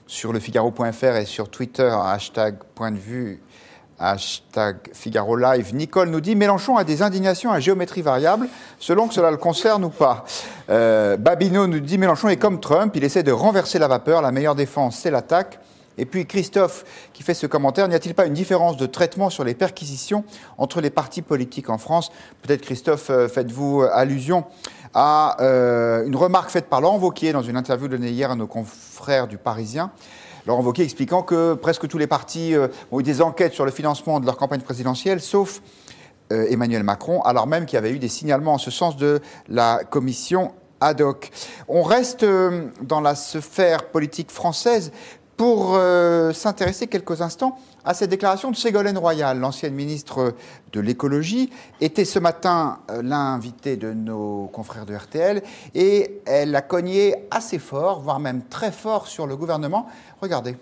Speaker 1: sur le Figaro.fr et sur Twitter, #PointDeVue, #Figaro Live. Nicole nous dit « Mélenchon a des indignations à géométrie variable, selon que cela le concerne ou pas. » Babino nous dit « Mélenchon est comme Trump, il essaie de renverser la vapeur, la meilleure défense, c'est l'attaque. » Et puis Christophe qui fait ce commentaire, n'y a-t-il pas une différence de traitement sur les perquisitions entre les partis politiques en France? Peut-être Christophe, faites-vous allusion à une remarque faite par Laurent Wauquiez dans une interview donnée hier à nos confrères du Parisien. Laurent Wauquiez expliquant que presque tous les partis ont eu des enquêtes sur le financement de leur campagne présidentielle, sauf Emmanuel Macron, alors même qu'il y avait eu des signalements en ce sens de la commission ad hoc. On reste dans la sphère politique française pour s'intéresser quelques instants à cette déclaration de Ségolène Royal, l'ancienne ministre de l'écologie, était ce matin l'invitée de nos confrères de RTL et elle a cogné assez fort, voire même très fort sur le gouvernement. Regardez.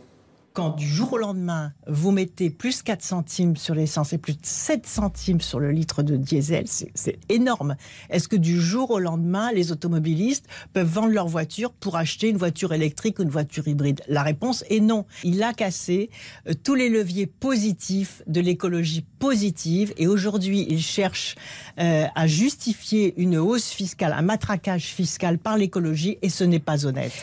Speaker 13: Quand du jour au lendemain, vous mettez plus 4 centimes sur l'essence et plus 7 centimes sur le litre de diesel, c'est énorme. Est-ce que du jour au lendemain, les automobilistes peuvent vendre leur voiture pour acheter une voiture électrique ou une voiture hybride? La réponse est non. Il a cassé tous les leviers positifs de l'écologie positive et aujourd'hui, il cherche à justifier une hausse fiscale, un matraquage fiscal par l'écologie et ce n'est pas honnête.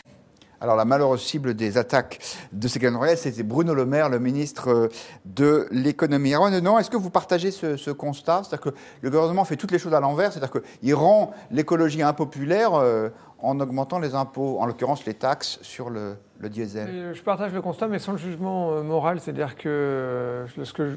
Speaker 1: Alors la malheureuse cible des attaques de Ségolène Royal, c'était Bruno Le Maire, le ministre de l'économie. Erwan Denon, est-ce que vous partagez ce constat? C'est-à-dire que le gouvernement fait toutes les choses à l'envers, c'est-à-dire qu'il rend l'écologie impopulaire en augmentant les impôts, en l'occurrence les taxes sur le diesel.
Speaker 5: Je partage le constat, mais sans le jugement moral. C'est-à-dire que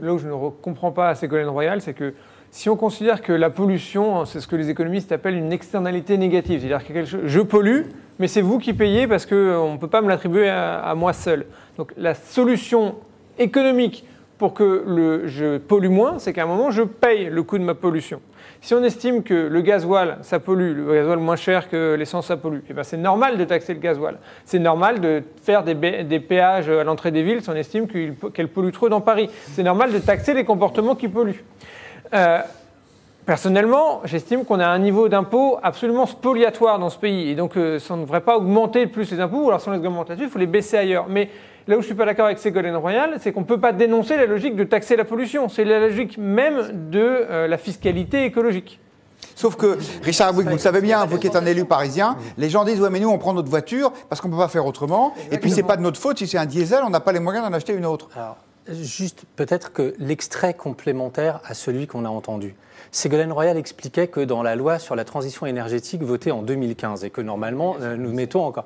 Speaker 5: là où je ne comprends pas à Ségolène Royal, c'est que si on considère que la pollution, c'est ce que les économistes appellent une externalité négative, c'est-à-dire que je pollue, mais c'est vous qui payez parce qu'on ne peut pas me l'attribuer à moi seul. Donc la solution économique pour que je pollue moins, c'est qu'à un moment, je paye le coût de ma pollution. Si on estime que le gasoil, ça pollue, le gasoil moins cher que l'essence, ça pollue, et ben c'est normal de taxer le gasoil. C'est normal de faire des péages à l'entrée des villes si on estime qu'elles polluent trop dans Paris. C'est normal de taxer les comportements qui polluent. Personnellement, j'estime qu'on a un niveau d'impôt absolument spoliatoire dans ce pays. Et donc, ça ne devrait pas augmenter plus les impôts. Ou alors, si on les augmente là-dessus, il faut les baisser ailleurs. Mais là où je ne suis pas d'accord avec Ségolène Royal, c'est qu'on ne peut pas dénoncer la logique de taxer la pollution. C'est la logique même de la fiscalité écologique.
Speaker 1: Sauf que, Richard Abouik, vous le savez bien, vous qui êtes un élu parisien, les gens disent « ouais, mais nous, on prend notre voiture parce qu'on ne peut pas faire autrement. Et puis, ce n'est pas de notre faute. Si c'est un diesel, on n'a pas les moyens d'en acheter une autre. »
Speaker 2: Alors, juste peut-être que l'extrait complémentaire à celui qu'on a entendu. Ségolène Royal expliquait que dans la loi sur la transition énergétique votée en 2015, et que normalement, nous mettons encore,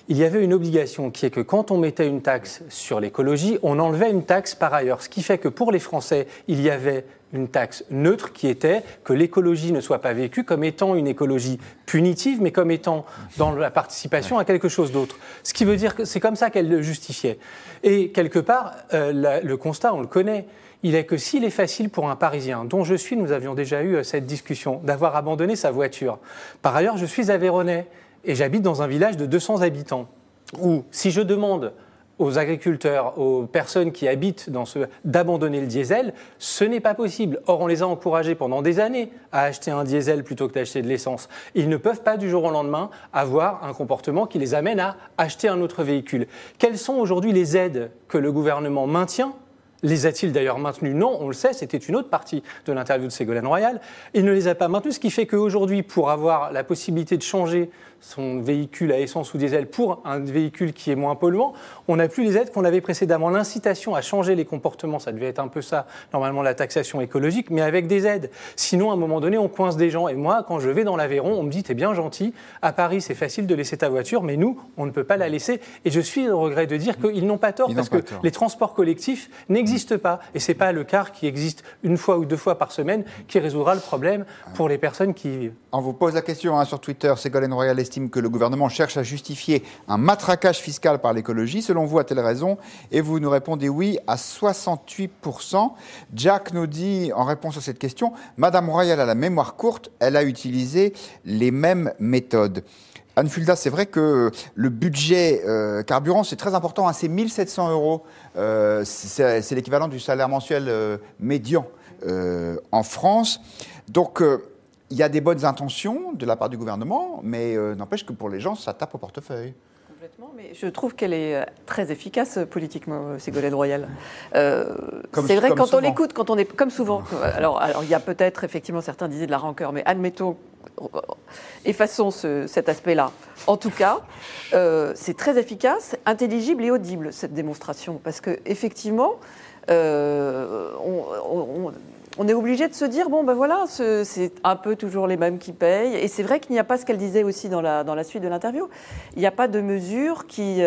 Speaker 2: il y avait une obligation qui est que quand on mettait une taxe sur l'écologie, on enlevait une taxe par ailleurs. Ce qui fait que pour les Français, il y avait une taxe neutre qui était que l'écologie ne soit pas vécue comme étant une écologie punitive, mais comme étant dans la participation à quelque chose d'autre. Ce qui veut dire que c'est comme ça qu'elle le justifiait. Et quelque part, le constat, on le connaît. Il est que s'il est facile pour un Parisien, dont je suis, nous avions déjà eu cette discussion, d'avoir abandonné sa voiture. Par ailleurs, je suis Aveyronais et j'habite dans un village de 200 habitants, où si je demande aux agriculteurs, aux personnes qui habitent d'abandonner le diesel, ce n'est pas possible. Or, on les a encouragés pendant des années à acheter un diesel plutôt que d'acheter de l'essence. Ils ne peuvent pas du jour au lendemain avoir un comportement qui les amène à acheter un autre véhicule. Quelles sont aujourd'hui les aides que le gouvernement maintient ? Les a-t-il d'ailleurs maintenus? Non, on le sait, c'était une autre partie de l'interview de Ségolène Royal. Il ne les a pas maintenus, ce qui fait qu'aujourd'hui, pour avoir la possibilité de changer son véhicule à essence ou diesel pour un véhicule qui est moins polluant, on n'a plus les aides qu'on avait précédemment. L'incitation à changer les comportements, ça devait être un peu ça, normalement la taxation écologique, mais avec des aides. Sinon, à un moment donné, on coince des gens. Et moi, quand je vais dans l'Aveyron, on me dit « t'es bien gentil, à Paris, c'est facile de laisser ta voiture, mais nous, on ne peut pas la laisser ». Et je suis au regret de dire qu'ils n'ont pas tort, parce que les transports collectifs n'existent pas. Et ce n'est pas le car qui existe une fois ou deux fois par semaine qui résoudra le problème pour les personnes qui y vivent.
Speaker 1: On vous pose la question sur Twitter. Ségolène Royal estime que le gouvernement cherche à justifier un matraquage fiscal par l'écologie. Selon vous, a-t-elle raison? Et vous nous répondez oui à 68%. Jack nous dit, en réponse à cette question, Madame Royal a la mémoire courte, elle a utilisé les mêmes méthodes. Anne Fulda, c'est vrai que le budget carburant, c'est très important, c'est 1 700 euros. C'est l'équivalent du salaire mensuel médian en France. Donc, il y a des bonnes intentions de la part du gouvernement, mais n'empêche que pour les gens, ça tape au portefeuille.
Speaker 3: Complètement, mais je trouve qu'elle est très efficace politiquement, Ségolène Royal. C'est vrai, quand on l'écoute, quand on est comme souvent. Alors, il y a peut-être, effectivement, certains disaient de la rancœur, mais admettons, effaçons cet aspect-là. En tout cas, c'est très efficace, intelligible et audible, cette démonstration, parce qu'effectivement, on est obligé de se dire, bon, ben voilà, c'est un peu toujours les mêmes qui payent. Et c'est vrai qu'il n'y a pas ce qu'elle disait aussi dans la suite de l'interview. Il n'y a pas de mesure qui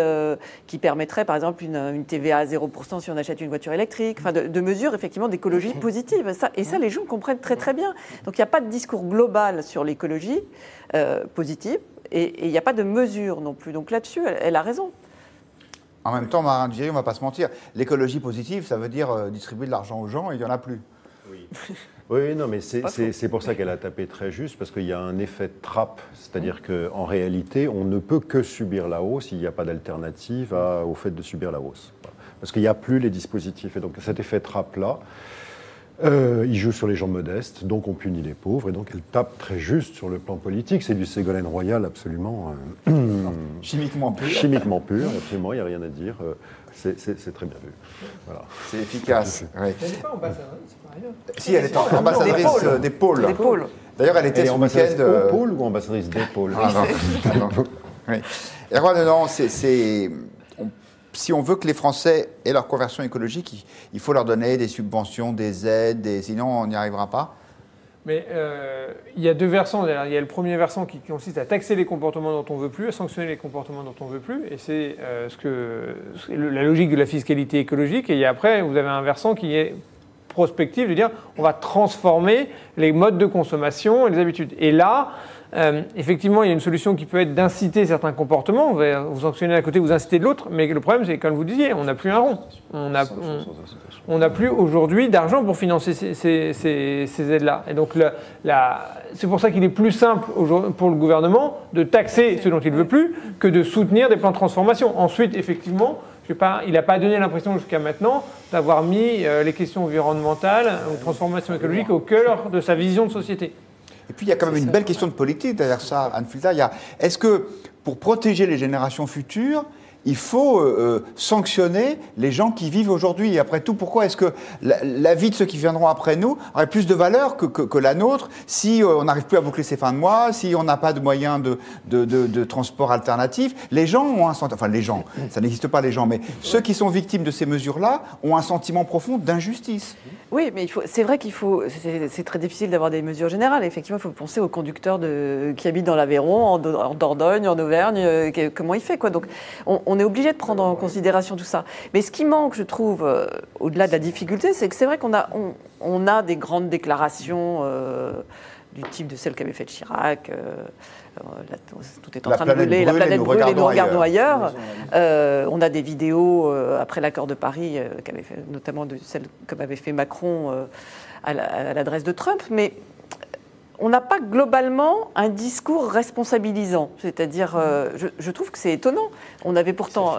Speaker 3: permettrait, par exemple, une TVA à 0% si on achète une voiture électrique. Enfin, de mesures, effectivement, d'écologie positive. Et ça, les gens comprennent très, très bien. Donc, il n'y a pas de discours global sur l'écologie positive. Et il n'y a pas de mesure non plus. Donc, là-dessus, elle a raison.
Speaker 1: En même temps, Marin Duvier, on ne va pas se mentir, l'écologie positive, ça veut dire distribuer de l'argent aux gens et il n'y en a plus.
Speaker 4: Oui. Oui, non, mais c'est pour ça qu'elle a tapé très juste, parce qu'il y a un effet de trappe, c'est-à-dire qu'en réalité, on ne peut que subir la hausse, il n'y a pas d'alternative au fait de subir la hausse. Parce qu'il n'y a plus les dispositifs. Et donc cet effet de trappe-là, il joue sur les gens modestes, donc on punit les pauvres, et donc elle tape très juste sur le plan politique. C'est du Ségolène Royal absolument...
Speaker 1: chimiquement pur.
Speaker 4: Chimiquement pur, absolument, il n'y a rien à dire. C'est très bien vu. Voilà.
Speaker 1: C'est efficace. Oui.
Speaker 5: Elle n'est pas ambassadrice, par ailleurs.
Speaker 1: Si, elle est ambassadrice des pôles. D'ailleurs, elle était
Speaker 4: elle est
Speaker 1: ce
Speaker 4: ambassadrice
Speaker 1: week-end...
Speaker 4: au pôle ou ambassadrice des pôles?
Speaker 1: Oui. Erwan, non, si on veut que les Français aient leur conversion écologique, il faut leur donner des subventions, des aides, sinon on n'y arrivera pas.
Speaker 5: Mais il y a deux versants. Il y a le premier versant qui consiste à taxer les comportements dont on ne veut plus, à sanctionner les comportements dont on ne veut plus. Et c'est la logique de la fiscalité écologique. Et après, vous avez un versant qui est prospectif, de dire on va transformer les modes de consommation et les habitudes. Et là, effectivement, il y a une solution qui peut être d'inciter certains comportements. Vous sanctionnez d'un côté, vous incitez de l'autre. Mais le problème, c'est comme vous disiez, on n'a plus un rond. On n'a plus aujourd'hui d'argent pour financer ces aides-là. Et donc, c'est pour ça qu'il est plus simple pour le gouvernement de taxer ce dont il ne veut plus que de soutenir des plans de transformation. Ensuite, effectivement, il n'a pas donné l'impression jusqu'à maintenant d'avoir mis les questions environnementales ou transformation écologique au cœur de sa vision de société.
Speaker 1: Et puis, il y a quand même une belle question de politique derrière ça, Anne Fulda. Est-ce que, pour protéger les générations futures, il faut sanctionner les gens qui vivent aujourd'hui? Et après tout, pourquoi est-ce que la vie de ceux qui viendront après nous aurait plus de valeur que la nôtre si on n'arrive plus à boucler ses fins de mois, si on n'a pas de moyens de transport alternatif? Les gens ont un sentiment, enfin les gens, ça n'existe pas les gens, mais ceux qui sont victimes de ces mesures-là ont un sentiment profond d'injustice.
Speaker 3: Oui, mais c'est vrai c'est très difficile d'avoir des mesures générales. Effectivement, il faut penser aux conducteurs qui habitent dans l'Aveyron, en Dordogne, en Auvergne, comment il fait, quoi. Donc, on est obligé de prendre en considération tout ça. Mais ce qui manque, je trouve, au-delà de la difficulté, c'est que c'est vrai qu'on a des grandes déclarations du type de celle qu'avait faite Chirac. Tout est en train de brûler, la planète brûle et nous regardons ailleurs. On a des vidéos après l'accord de Paris, notamment de celle comme avait fait Macron à l'adresse de Trump, mais on n'a pas globalement un discours responsabilisant. C'est-à-dire, je trouve que c'est étonnant. On avait pourtant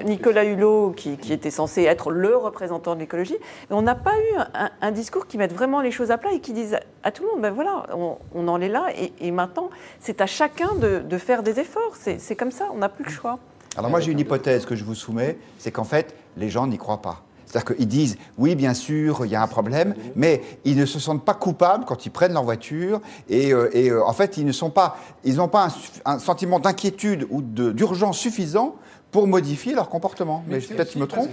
Speaker 3: Nicolas Hulot qui était censé être le représentant de l'écologie, mais on n'a pas eu un discours qui mette vraiment les choses à plat et qui dise à tout le monde, ben voilà, on en est là et maintenant, c'est à chacun de faire des efforts. C'est comme ça, on n'a plus le choix.
Speaker 1: Alors moi, j'ai une hypothèse que je vous soumets, c'est qu'en fait, les gens n'y croient pas. C'est-à-dire qu'ils disent, oui, bien sûr, il y a un problème, mais ils ne se sentent pas coupables quand ils prennent leur voiture. Et en fait, ils n'ont pas un sentiment d'inquiétude ou d'urgence suffisant pour modifier leur comportement. Mais peut-être que je me trompe.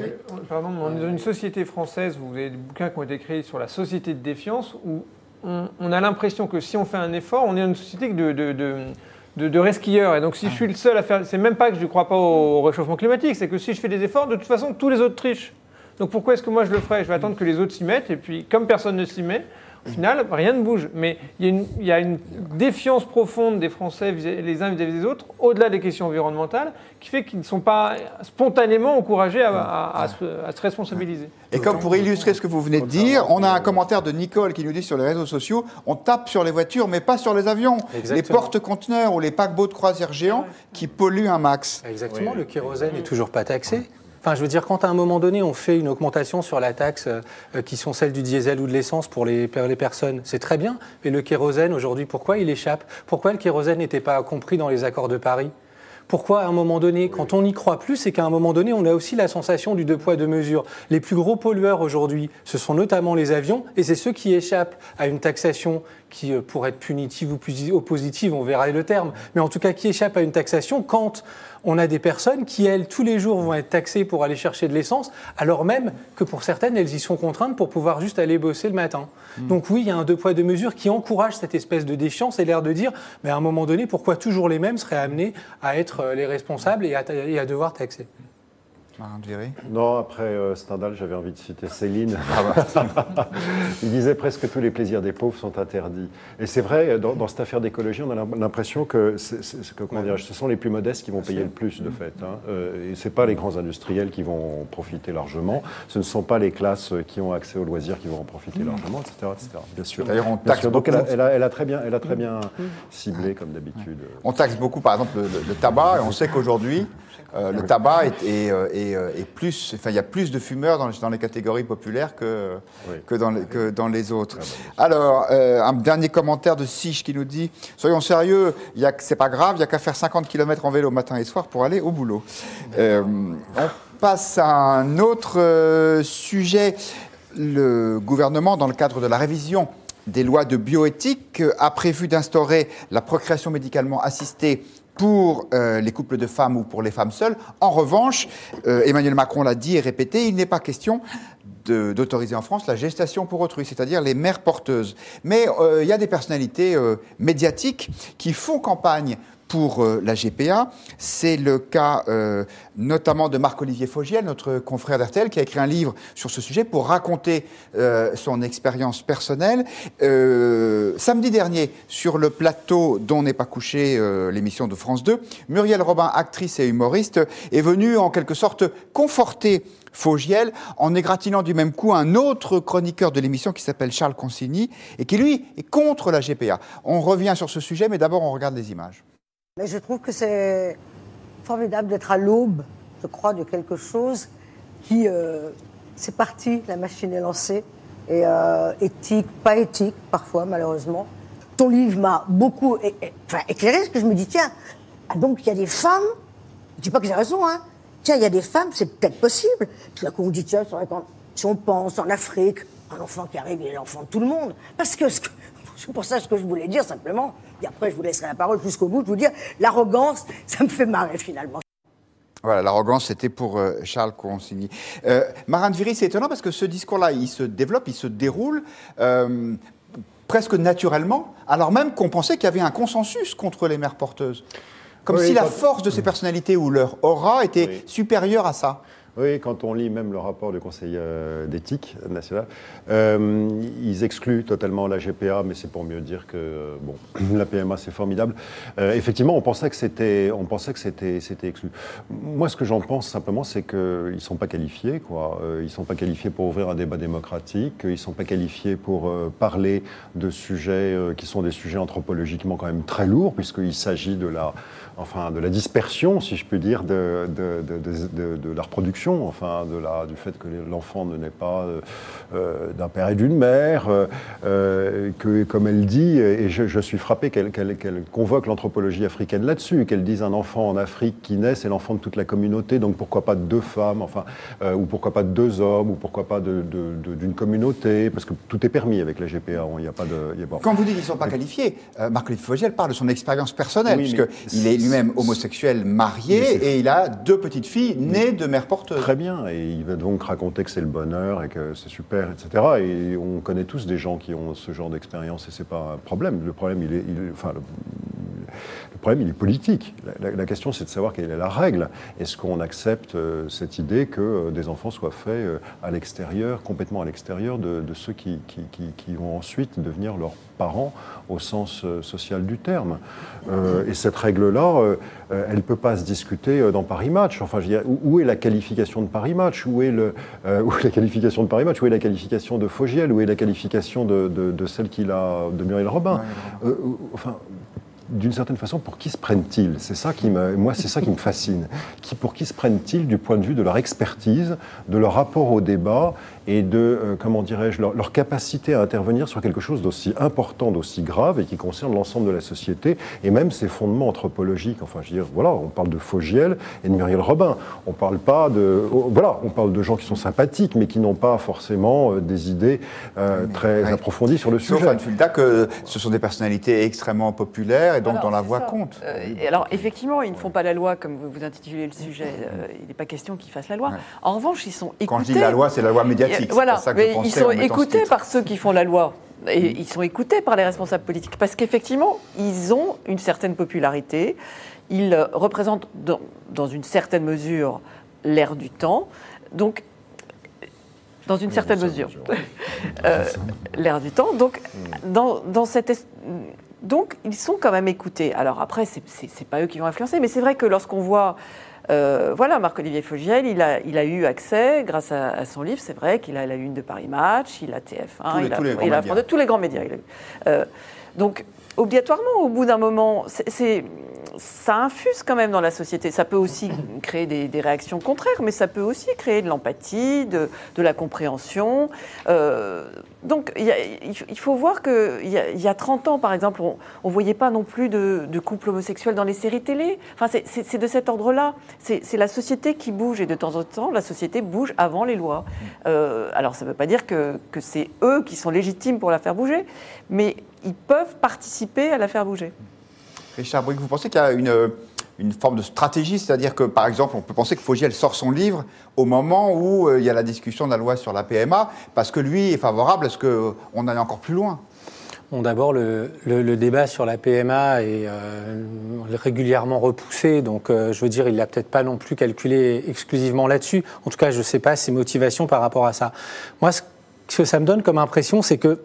Speaker 5: Pardon, on est dans une société française, vous avez des bouquins qui ont été créés sur la société de défiance, où on a l'impression que si on fait un effort, on est dans une société de resquilleurs. Et donc, si je suis le seul à faire... C'est même pas que je ne crois pas au réchauffement climatique, c'est que si je fais des efforts, de toute façon, tous les autres trichent. Donc pourquoi est-ce que moi je le ferais? Je vais attendre que les autres s'y mettent, et puis comme personne ne s'y met, au final, rien ne bouge. Mais il y a une défiance profonde des Français les uns vis-à-vis des autres, au-delà des questions environnementales, qui fait qu'ils ne sont pas spontanément encouragés à se responsabiliser.
Speaker 1: Et comme pour illustrer ce que vous venez de dire, on a un commentaire de Nicole qui nous dit sur les réseaux sociaux, on tape sur les voitures, mais pas sur les avions. Exactement. Les porte-conteneurs ou les paquebots de croisière géants qui polluent un max.
Speaker 2: Exactement, le kérosène n'est toujours pas taxé. Enfin, je veux dire, quand à un moment donné, on fait une augmentation sur la taxe qui sont celles du diesel ou de l'essence pour les personnes, c'est très bien. Mais le kérosène, aujourd'hui, pourquoi il échappe? Pourquoi le kérosène n'était pas compris dans les accords de Paris? Pourquoi, à un moment donné, quand on n'y croit plus, c'est qu'à un moment donné, on a aussi la sensation du deux poids, deux mesures. Les plus gros pollueurs aujourd'hui, ce sont notamment les avions, et c'est ceux qui échappent à une taxation qui pourrait être punitive ou positive, on verra le terme, mais en tout cas qui échappent à une taxation quand on a des personnes qui, elles, tous les jours vont être taxées pour aller chercher de l'essence, alors même que pour certaines, elles y sont contraintes pour pouvoir juste aller bosser le matin. Donc oui, il y a un deux poids, deux mesures qui encourage cette espèce de défiance et l'air de dire, mais à un moment donné, pourquoi toujours les mêmes seraient amenés à être les responsables et à devoir taxer?
Speaker 4: Non, après Stendhal, j'avais envie de citer Céline. Il disait presque tous les plaisirs des pauvres sont interdits. Et c'est vrai, dans cette affaire d'écologie, on a l'impression que, ce sont les plus modestes qui vont payer le plus, de fait. Hein. Et ce n'est pas les grands industriels qui vont profiter largement. Ce ne sont pas les classes qui ont accès aux loisirs qui vont en profiter largement, etc., etc. Bien sûr.
Speaker 1: D'ailleurs, on taxe
Speaker 4: Donc
Speaker 1: beaucoup.
Speaker 4: elle a très bien ciblé, comme d'habitude.
Speaker 1: On taxe beaucoup, par exemple, le tabac, et on sait qu'aujourd'hui, le tabac est plus, enfin, il y a plus de fumeurs dans les catégories populaires que dans les autres. Alors, un dernier commentaire de Sich qui nous dit « Soyons sérieux, c'est pas grave, il n'y a qu'à faire 50 km en vélo matin et soir pour aller au boulot. » On passe à un autre sujet. Le gouvernement, dans le cadre de la révision des lois de bioéthique, a prévu d'instaurer la procréation médicalement assistée pour les couples de femmes ou pour les femmes seules. En revanche, Emmanuel Macron l'a dit et répété, il n'est pas question d'autoriser en France la gestation pour autrui, c'est-à-dire les mères porteuses. Mais il y a des personnalités médiatiques qui font campagne pour la GPA. C'est le cas notamment de Marc-Olivier Fogiel, notre confrère d'RTL, qui a écrit un livre sur ce sujet pour raconter son expérience personnelle. Samedi dernier, sur le plateau dont n'est pas couché l'émission de France 2, Muriel Robin, actrice et humoriste, est venue en quelque sorte conforter Fogiel en égratignant du même coup un autre chroniqueur de l'émission qui s'appelle Charles Consigny et qui, lui, est contre la GPA. On revient sur ce sujet, mais d'abord on regarde les images.
Speaker 14: Mais je trouve que c'est formidable d'être à l'aube, je crois, de quelque chose qui... c'est parti, la machine est lancée. Et éthique, pas éthique, parfois, malheureusement. Ton livre m'a beaucoup éclairé, parce que je me dis, tiens, donc il y a des femmes, je ne dis pas que j'ai raison, hein, tiens, il y a des femmes, c'est peut-être possible. Tout d'un coup, on dit, tiens, c'est vrai, si on pense en Afrique, un enfant qui arrive, il est l'enfant de tout le monde. Parce que c'est pour ça ce que je voulais dire, simplement. Et après, je vous laisserai la parole jusqu'au bout, de vous dire, l'arrogance, ça me fait marrer, finalement.
Speaker 1: Voilà, l'arrogance, c'était pour Charles Consigny. Marin de Viry, c'est étonnant parce que ce discours-là, il se développe, il se déroule presque naturellement, alors même qu'on pensait qu'il y avait un consensus contre les mères porteuses. Comme si la force de ces personnalités ou leur aura était supérieure à ça.
Speaker 4: Oui, quand on lit même le rapport du Conseil d'éthique national, ils excluent totalement la GPA, mais c'est pour mieux dire que bon, la PMA c'est formidable. Effectivement, on pensait que c'était exclu. Moi, ce que j'en pense simplement, c'est qu'ils sont pas qualifiés, quoi. Ils sont pas qualifiés pour ouvrir un débat démocratique. Ils sont pas qualifiés pour parler de sujets qui sont des sujets anthropologiquement quand même très lourds, puisqu'il s'agit de la dispersion, si je puis dire, de la reproduction. Du fait que l'enfant ne naît pas d'un père et d'une mère, que, comme elle dit, et je suis frappé qu'elle convoque l'anthropologie africaine là-dessus, qu'elle dise un enfant en Afrique qui naît, c'est l'enfant de toute la communauté, donc pourquoi pas de deux femmes, ou pourquoi pas de deux hommes, ou pourquoi pas d'une communauté, parce que tout est permis avec la GPA, il n'y a pas de...
Speaker 1: Quand vous dites qu'ils ne sont pas qualifiés, Marc-Olivier Fogiel parle de son expérience personnelle, puisqu'il est lui-même homosexuel marié, et il a deux petites filles nées de mères porteuses.
Speaker 4: Très bien, et il va donc raconter que c'est le bonheur et que c'est super, etc. Et on connaît tous des gens qui ont ce genre d'expérience et c'est pas un problème. Le problème, il est politique. La question, c'est de savoir quelle est la règle. Est-ce qu'on accepte cette idée que des enfants soient faits à l'extérieur, complètement à l'extérieur de ceux qui vont ensuite devenir leurs parents au sens social du terme. Et cette règle-là, elle ne peut pas se discuter dans Paris Match. Enfin, je veux dire, où est la qualification de Paris Match ? Où est la qualification de Paris Match ? Où est la qualification de Fogiel ? Où est la qualification de celle de Muriel Robin ? D'une certaine façon, pour qui se prennent-ils ? C'est ça qui me fascine. Pour qui se prennent-ils du point de vue de leur expertise, de leur rapport au débat et de, comment dirais-je, leur capacité à intervenir sur quelque chose d'aussi important, d'aussi grave et qui concerne l'ensemble de la société et même ses fondements anthropologiques. Enfin, je veux dire, voilà, on parle de Fogiel et de Muriel Robin. On parle pas de, voilà, on parle de gens qui sont sympathiques, mais qui n'ont pas forcément des idées très approfondies sur le sujet.
Speaker 1: Sauf Anne Fulda que ce sont des personnalités extrêmement populaires et donc dont la voix compte.
Speaker 3: Et alors, effectivement, ils ne font pas la loi, comme vous intitulez le sujet. Il n'est pas question qu'ils fassent la loi. En revanche, ils sont écoutés.
Speaker 1: Quand je dis la loi, c'est la loi médiatique.
Speaker 3: Voilà,
Speaker 1: ça que
Speaker 3: mais ils sont écoutés par ceux qui font la loi. Et ils sont écoutés par les responsables politiques. Parce qu'effectivement, ils ont une certaine popularité. Ils représentent, dans une certaine mesure, l'air du temps. Donc, dans une certaine mesure. L'air du temps. Donc, donc, ils sont quand même écoutés. Alors après, c'est pas eux qui vont influencer, mais c'est vrai que lorsqu'on voit, voilà, Marc-Olivier Fogiel, il a eu accès, grâce à son livre, c'est vrai qu'il a la une de Paris Match, il a TF1, il a fondé tous les grands médias. Donc, obligatoirement, au bout d'un moment, ça infuse quand même dans la société. Ça peut aussi créer des réactions contraires, mais ça peut aussi créer de l'empathie, de la compréhension. Donc, il faut voir qu'il y a 30 ans, par exemple, on ne voyait pas non plus de couple homosexuel dans les séries télé. Enfin, c'est de cet ordre-là. C'est la société qui bouge, et de temps en temps, la société bouge avant les lois. Alors, ça ne veut pas dire que c'est eux qui sont légitimes pour la faire bouger, mais ils peuvent participer à la faire bouger.
Speaker 1: Richard Bouygues, vous pensez qu'il y a une forme de stratégie, c'est-à-dire que, par exemple, on peut penser que Fogiel sort son livre au moment où il y a la discussion de la loi sur la PMA, parce que lui est favorable à ce qu'on aille encore plus loin.
Speaker 2: Bon, d'abord, le débat sur la PMA est régulièrement repoussé, donc je veux dire, il ne l'a peut-être pas non plus calculé exclusivement là-dessus. En tout cas, je ne sais pas ses motivations par rapport à ça. Moi, ce que ça me donne comme impression, c'est que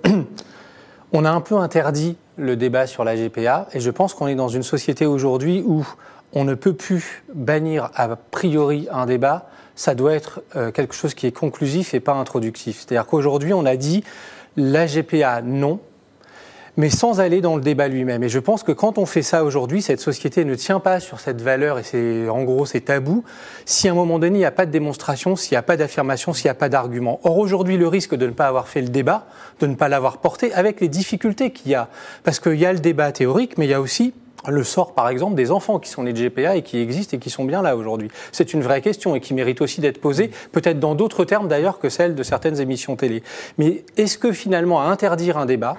Speaker 2: on a un peu interdit le débat sur la GPA, et je pense qu'on est dans une société aujourd'hui où on ne peut plus bannir a priori un débat. Ça doit être quelque chose qui est conclusif et pas introductif. C'est-à-dire qu'aujourd'hui, on a dit la GPA non, mais sans aller dans le débat lui-même. Et je pense que quand on fait ça aujourd'hui, cette société ne tient pas sur cette valeur et en gros, c'est tabou. Si à un moment donné, il n'y a pas de démonstration, s'il n'y a pas d'affirmation, s'il n'y a pas d'argument. Or, aujourd'hui, le risque de ne pas avoir fait le débat, de ne pas l'avoir porté, avec les difficultés qu'il y a. Parce qu'il y a le débat théorique, mais il y a aussi le sort, par exemple, des enfants qui sont nés de GPA et qui existent et qui sont bien là aujourd'hui. C'est une vraie question et qui mérite aussi d'être posée, peut-être dans d'autres termes d'ailleurs que celle de certaines émissions télé. Mais est-ce que finalement, à interdire un débat,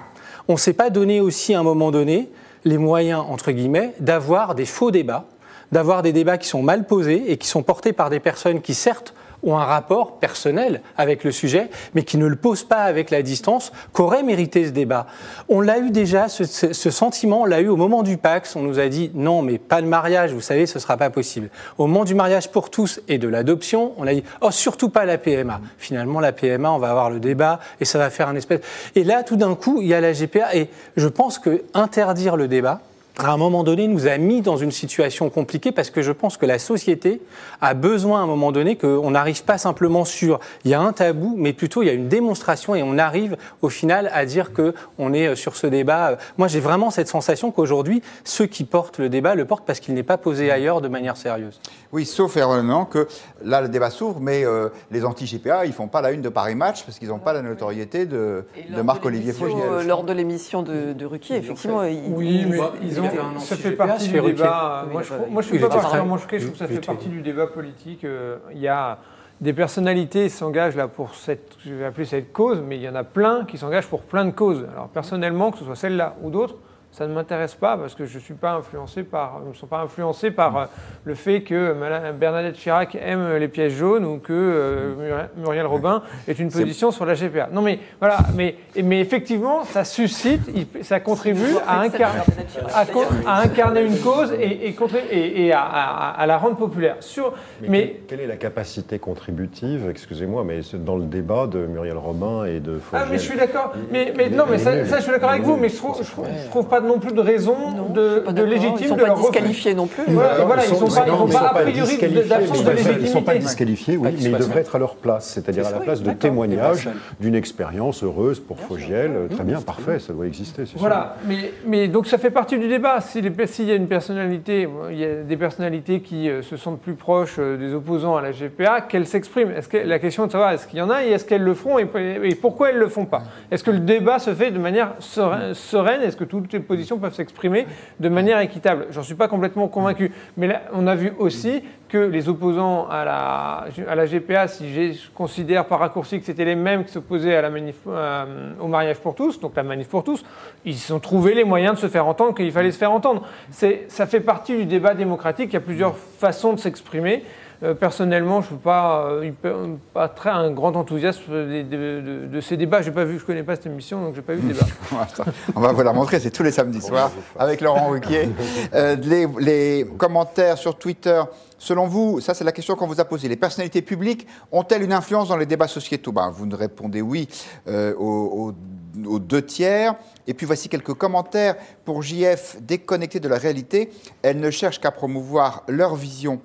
Speaker 2: on ne s'est pas donné aussi à un moment donné les moyens, entre guillemets, d'avoir des faux débats, d'avoir des débats qui sont mal posés et qui sont portés par des personnes qui, certes, ont un rapport personnel avec le sujet, mais qui ne le posent pas avec la distance qu'aurait mérité ce débat. On l'a eu déjà, ce sentiment, on l'a eu au moment du Pacs, on nous a dit non, mais pas de mariage, vous savez, ce ne sera pas possible. Au moment du mariage pour tous et de l'adoption, on a dit oh, surtout pas la PMA. Finalement, la PMA, on va avoir le débat et ça va faire un espèce... Et là, tout d'un coup, il y a la GPA et je pense que interdire le débat, à un moment donné, nous a mis dans une situation compliquée parce que je pense que la société a besoin à un moment donné qu'on n'arrive pas simplement sur il y a un tabou, mais plutôt il y a une démonstration et on arrive au final à dire qu'on est sur ce débat. Moi, j'ai vraiment cette sensation qu'aujourd'hui, ceux qui portent le débat le portent parce qu'il n'est pas posé ailleurs de manière sérieuse.
Speaker 1: Oui, sauf erronément que là, le débat s'ouvre, mais les anti-GPA, ils ne font pas la une de Paris Match parce qu'ils n'ont pas la notoriété de Marc-Olivier Fogiel.
Speaker 3: Lors de l'émission de Ruquier, effectivement,
Speaker 5: ça fait partie du débat. Moi, je ne suis pas particulièrement choqué. Je trouve que ça fait partie du débat politique. Il y a des personnalités qui s'engagent là pour je vais appeler cette cause, mais il y en a plein qui s'engagent pour plein de causes. Alors personnellement, que ce soit celle-là ou d'autres, ça ne m'intéresse pas parce que je ne suis pas influencé par, le fait que Bernadette Chirac aime les pièges jaunes ou que Muriel Robin ait une position sur la GPA. Non mais voilà, mais effectivement, ça suscite, ça contribue à incarner une cause et à la rendre populaire.
Speaker 4: Quelle est la capacité contributive, excusez-moi, mais dans le débat de Muriel Robin et de Fogiel?
Speaker 5: Ah mais je suis d'accord, mais ça je suis d'accord avec vous, mais je trouve pas non plus de raison de légitime.
Speaker 3: Ils ne sont pas disqualifiés non plus.
Speaker 5: Voilà, ils ne sont pas a priori d'absence de légitimité.
Speaker 4: Ils ne sont pas disqualifiés, oui, mais ils devraient être à leur place, c'est-à-dire à la place de témoignage d'une expérience heureuse pour Fogiel. Très bien, parfait, ça doit exister, c'est sûr.
Speaker 5: Voilà, mais donc ça fait partie du débat. S'il y a une personnalité, il y a des personnalités qui se sentent plus proches des opposants à la GPA, qu'elles s'expriment. La question est de savoir est-ce qu'il y en a et est-ce qu'elles le feront et pourquoi elles ne le font pas. Est-ce que le débat se fait de manière sereine? Est-ce que toutes les positions peuvent s'exprimer de manière équitable? J'en suis pas complètement convaincu. Mais là, on a vu aussi que les opposants à la GPA, si je considère par raccourci que c'était les mêmes qui s'opposaient à au mariage pour tous, donc la manif pour tous, ils ont trouvé les moyens de se faire entendre qu'il fallait se faire entendre. Ça fait partie du débat démocratique. Il y a plusieurs façons de s'exprimer. Personnellement, je ne suis pas très un grand enthousiaste de ces débats. Je ne connais pas cette émission, donc je n'ai pas eu de débat.
Speaker 1: On va vous la montrer, c'est tous les samedis soirs avec Laurent Ruquier. Les commentaires sur Twitter, selon vous, ça c'est la question qu'on vous a posée, les personnalités publiques ont-elles une influence dans les débats sociétaux? Vous ne répondez oui aux 2/3. Et puis voici quelques commentaires pour JF, déconnectés de la réalité. Elles ne cherchent qu'à promouvoir leur vision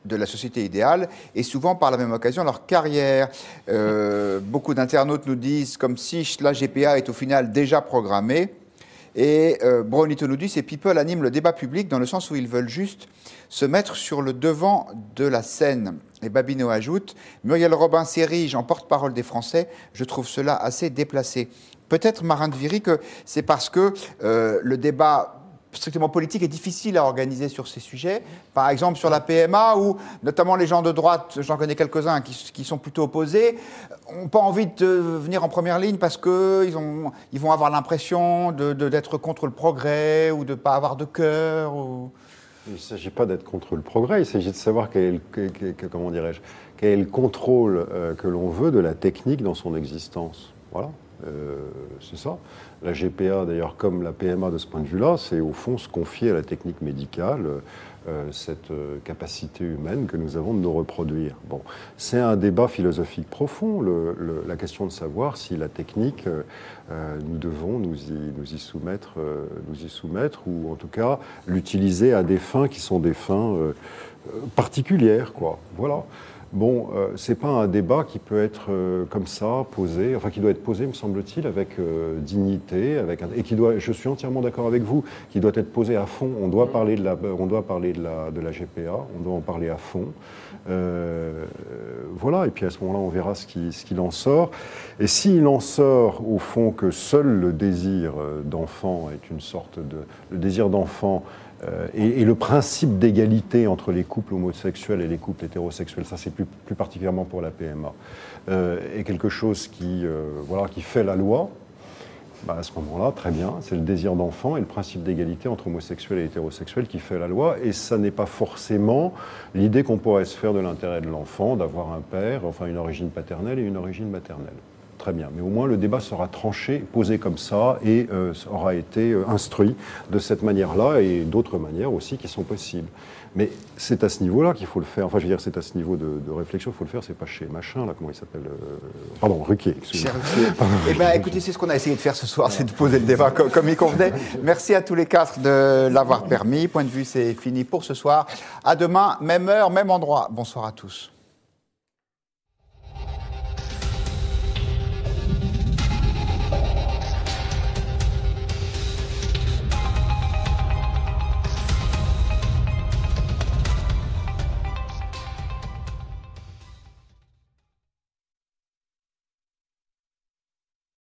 Speaker 1: de la société idéale et souvent par la même occasion leur carrière. Beaucoup d'internautes nous disent comme si la GPA est au final déjà programmée. Et Bronito nous dit ces people animent le débat public dans le sens où ils veulent juste se mettre sur le devant de la scène. Et Babino ajoute Muriel Robin s'érige en porte-parole des Français. Je trouve cela assez déplacé. Peut-être, Marin de Viry, que c'est parce que le débat strictement politique est difficile à organiser sur ces sujets. Par exemple, sur la PMA, où notamment les gens de droite, j'en connais quelques-uns qui sont plutôt opposés, n'ont pas envie de venir en première ligne parce qu'ils vont avoir l'impression d'être contre le progrès ou de ne pas avoir de cœur.
Speaker 4: Il ne s'agit pas d'être contre le progrès, il s'agit de savoir quel est le contrôle que l'on veut de la technique dans son existence. Voilà. C'est ça. La GPA, d'ailleurs, comme la PMA de ce point de vue-là, c'est au fond se confier à la technique médicale, cette capacité humaine que nous avons de nous reproduire. Bon, c'est un débat philosophique profond, la question de savoir si la technique, nous devons nous y soumettre, ou en tout cas l'utiliser à des fins qui sont des fins particulières, quoi. Voilà. Bon, c'est pas un débat qui peut être comme ça posé, enfin qui doit être posé, me semble-t-il, avec dignité, et qui doit, je suis entièrement d'accord avec vous, qui doit être posé à fond. On doit parler de la GPA, on doit en parler à fond. Voilà, et puis à ce moment-là, on verra ce qu'il en sort. Et s'il en sort, au fond, que seul le désir d'enfant est une sorte de... Le désir d'enfant et le principe d'égalité entre les couples homosexuels et les couples hétérosexuels, ça c'est plus particulièrement pour la PMA, est quelque chose qui fait la loi, à ce moment-là, très bien, c'est le désir d'enfant et le principe d'égalité entre homosexuels et hétérosexuels qui fait la loi, et ça n'est pas forcément l'idée qu'on pourrait se faire de l'intérêt de l'enfant, d'avoir un père, enfin une origine paternelle et une origine maternelle. Très bien, mais au moins le débat sera tranché, posé comme ça, et aura été instruit de cette manière-là, et d'autres manières aussi qui sont possibles. Mais c'est à ce niveau-là qu'il faut le faire. Enfin, je veux dire, c'est à ce niveau de réflexion qu'il faut le faire. C'est pas chez machin, là, comment il s'appelle Pardon, Ruquier, excusez-moi.
Speaker 1: Eh bien, écoutez, c'est ce qu'on a essayé de faire ce soir, c'est de poser le débat comme il convenait. Merci à tous les quatre de l'avoir permis. Point de vue, c'est fini pour ce soir. À demain, même heure, même endroit. Bonsoir à tous.